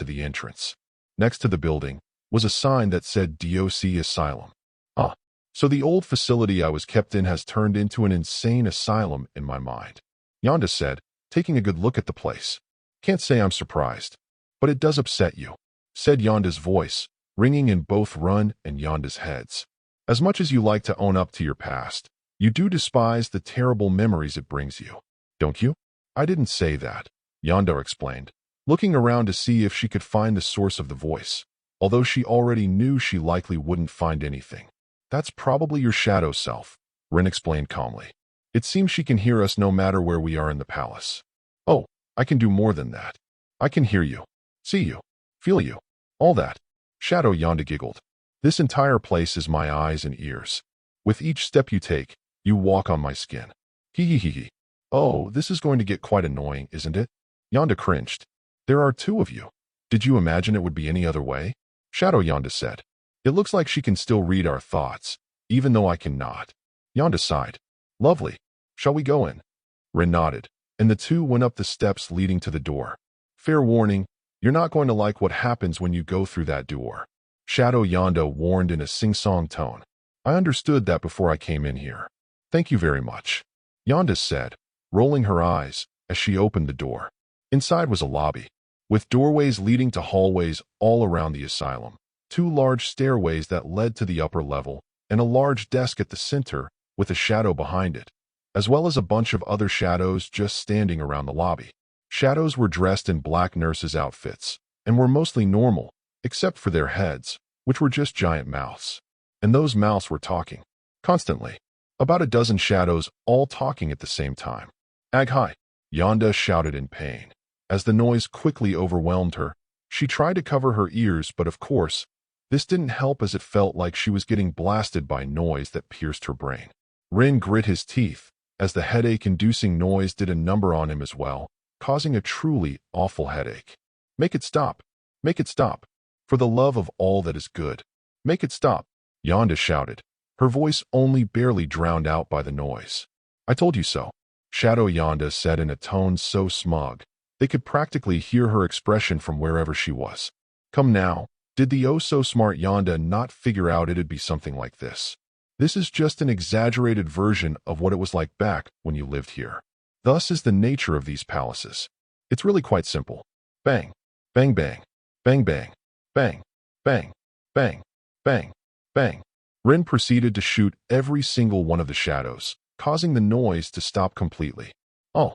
to the entrance. Next to the building was a sign that said DOC Asylum. Ah, so the old facility I was kept in has turned into an insane asylum in my mind, Yonda said, taking a good look at the place. Can't say I'm surprised. But it does upset you, said Yonda's voice, ringing in both Run and Yonda's heads. As much as you like to own up to your past, you do despise the terrible memories it brings you, don't you? I didn't say that, Yonda explained, looking around to see if she could find the source of the voice, although she already knew she likely wouldn't find anything. That's probably your shadow self, Rin explained calmly. It seems she can hear us no matter where we are in the palace. Oh, I can do more than that. I can hear you, see you, feel you, all that. Shadow Yonda giggled. This entire place is my eyes and ears. With each step you take, you walk on my skin. Hee hee hee hee. Oh, this is going to get quite annoying, isn't it? Yonda cringed. There are two of you. Did you imagine it would be any other way? Shadow Yonda said. It looks like she can still read our thoughts, even though I cannot. Yonda sighed. Lovely. Shall we go in? Rin nodded, and the two went up the steps leading to the door. Fair warning, you're not going to like what happens when you go through that door, Shadow Yonda warned in a sing-song tone. I understood that before I came in here. Thank you very much, Yonda said, rolling her eyes as she opened the door. Inside was a lobby, with doorways leading to hallways all around the asylum, two large stairways that led to the upper level, and a large desk at the center with a shadow behind it, as well as a bunch of other shadows just standing around the lobby. Shadows were dressed in black nurses' outfits and were mostly normal, except for their heads, which were just giant mouths. And those mouths were talking constantly. About a dozen shadows all talking at the same time. Ag hi, Yonda shouted in pain. As the noise quickly overwhelmed her, she tried to cover her ears, but of course, this didn't help as it felt like she was getting blasted by noise that pierced her brain. Rin grit his teeth as the headache-inducing noise did a number on him as well, causing a truly awful headache. Make it stop. Make it stop. For the love of all that is good. Make it stop, Yonda shouted, her voice only barely drowned out by the noise. I told you so, Shadow Yonda said in a tone so smug, they could practically hear her expression from wherever she was. Come now, did the oh-so-smart Yonda not figure out it'd be something like this? This is just an exaggerated version of what it was like back when you lived here. Thus is the nature of these palaces. It's really quite simple. Bang, bang, bang, bang, bang, bang, bang, bang, bang, bang. Rin proceeded to shoot every single one of the shadows, causing the noise to stop completely. Oh,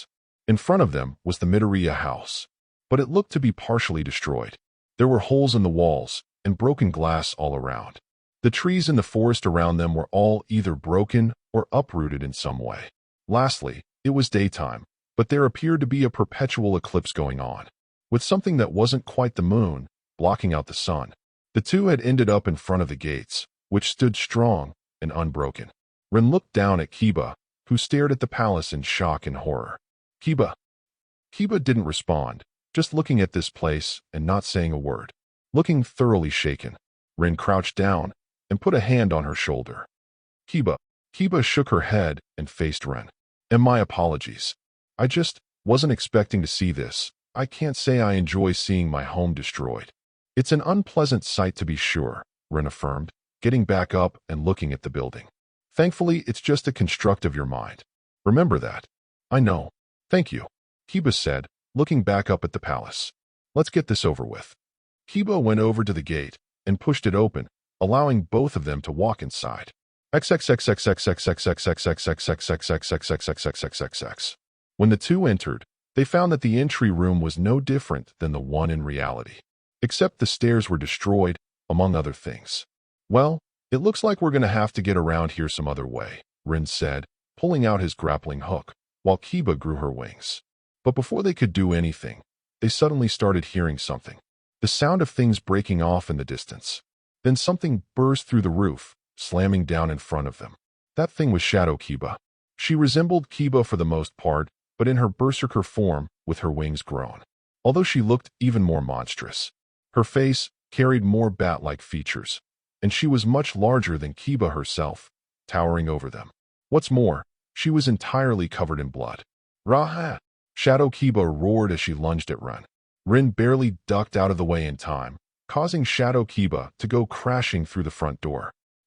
palace. In front of them was the Midoriya house, but it looked to be partially destroyed. There were holes in the walls and broken glass all around. The trees in the forest around them were all either broken or uprooted in some way. Lastly, it was daytime, but there appeared to be a perpetual eclipse going on, with something that wasn't quite the moon blocking out the sun. The two had ended up in front of the gates, which stood strong and unbroken. Rin looked down at Kiba, who stared at the palace in shock and horror. Kiba didn't respond, just looking at this place and not saying a word. Looking thoroughly shaken, Rin crouched down and put a hand on her shoulder. Kiba shook her head and faced Rin. And my apologies. I just wasn't expecting to see this. I can't say I enjoy seeing my home destroyed. It's an unpleasant sight to be sure, Rin affirmed, getting back up and looking at the building. Thankfully, it's just a construct of your mind. Remember that. I know. Thank you, Kiba said, looking back up at the palace. Let's get this over with. Kiba went over to the gate and pushed it open, allowing both of them to walk inside. When the two entered, they found that the entry room was no different than the one in reality, except the stairs were destroyed, among other things. Well, it looks like we're going to have to get around here some other way, Rin said, pulling out his grappling hook, while Kiba grew her wings. But before they could do anything, they suddenly started hearing something. The sound of things breaking off in the distance. Then something burst through the roof, slamming down in front of them. That thing was Shadow Kiba. She resembled Kiba for the most part, but in her berserker form, with her wings grown. Although she looked even more monstrous. Her face carried more bat-like features, and she was much larger than Kiba herself, towering over them. What's more, she was entirely covered in blood. Raha! Shadow Kiba roared as she lunged at Rin. Rin barely ducked out of the way in time, causing Shadow Kiba to go crashing through the front door.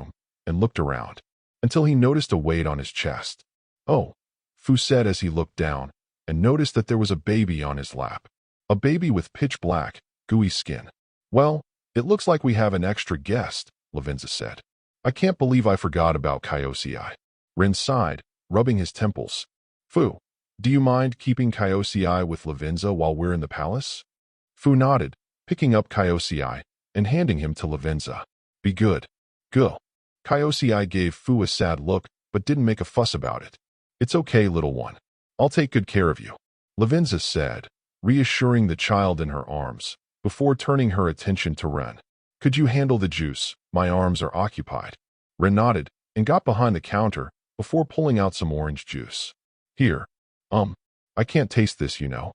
room and looked around until he noticed a weight on his chest. "Oh," Fu said as he looked down and noticed that there was a baby on his lap. A baby with pitch black, gooey skin. "Well, it looks like we have an extra guest," Lavenza said. "I can't believe I forgot about Kyosei." Ren sighed, rubbing his temples. "Fu, do you mind keeping Kyosei with Lavenza while we're in the palace?" Fu nodded, picking up Kyosei and handing him to Lavenza. "Be good. Go." Kyosei gave Fu a sad look but didn't make a fuss about it. "It's okay, little one. I'll take good care of you," Lavenza said, reassuring the child in her arms, before turning her attention to Ren. "Could you handle the juice? My arms are occupied." Ren nodded and got behind the counter before pulling out some orange juice. "Here. I can't taste this, you know,"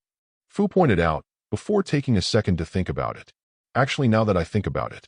Fu pointed out before taking a second to think about it. "Actually, now that I think about it,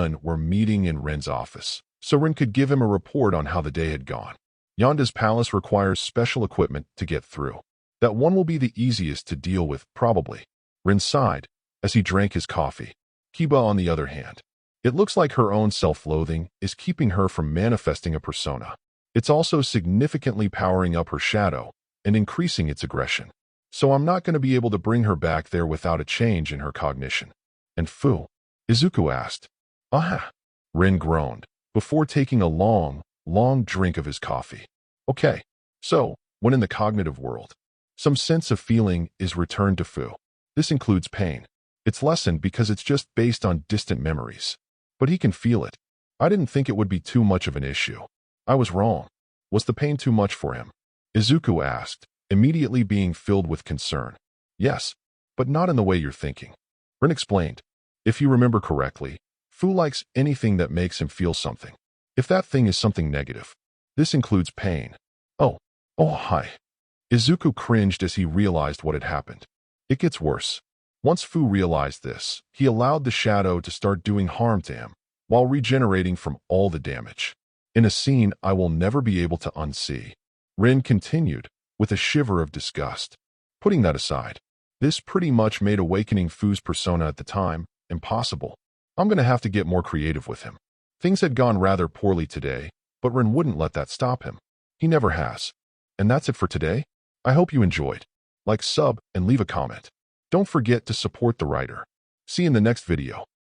Ren were meeting in Ren's office, so Ren could give him a report on how the day had gone. Yonda's palace requires special equipment to get through. That one will be the easiest to deal with, probably. Ren sighed as he drank his coffee. Kiba, on the other hand, it looks like her own self-loathing is keeping her from manifesting a persona. It's also significantly powering up her shadow and increasing its aggression. So I'm not going to be able to bring her back there without a change in her cognition. And Fu? Izuku asked. Aha! Ren groaned, before taking a long drink of his coffee. Okay, so, when in the cognitive world, some sense of feeling is returned to Fu. This includes pain. It's lessened because it's just based on distant memories. But he can feel it. I didn't think it would be too much of an issue. I was wrong. Was the pain too much for him? Izuku asked, immediately being filled with concern. Yes, but not in the way you're thinking. Ren explained. If you remember correctly, Fu likes anything that makes him feel something. If that thing is something negative, this includes pain. Oh, hi. Izuku cringed as he realized what had happened. It gets worse. Once Fu realized this, he allowed the shadow to start doing harm to him, while regenerating from all the damage. In a scene I will never be able to unsee. Ren continued, with a shiver of disgust. Putting that aside, this pretty much made awakening Fu's persona at the time impossible. I'm going to have to get more creative with him. Things had gone rather poorly today, but Ren wouldn't let that stop him. He never has. And that's it for today. I hope you enjoyed. Like, sub, and leave a comment. Don't forget to support the writer. See you in the next video.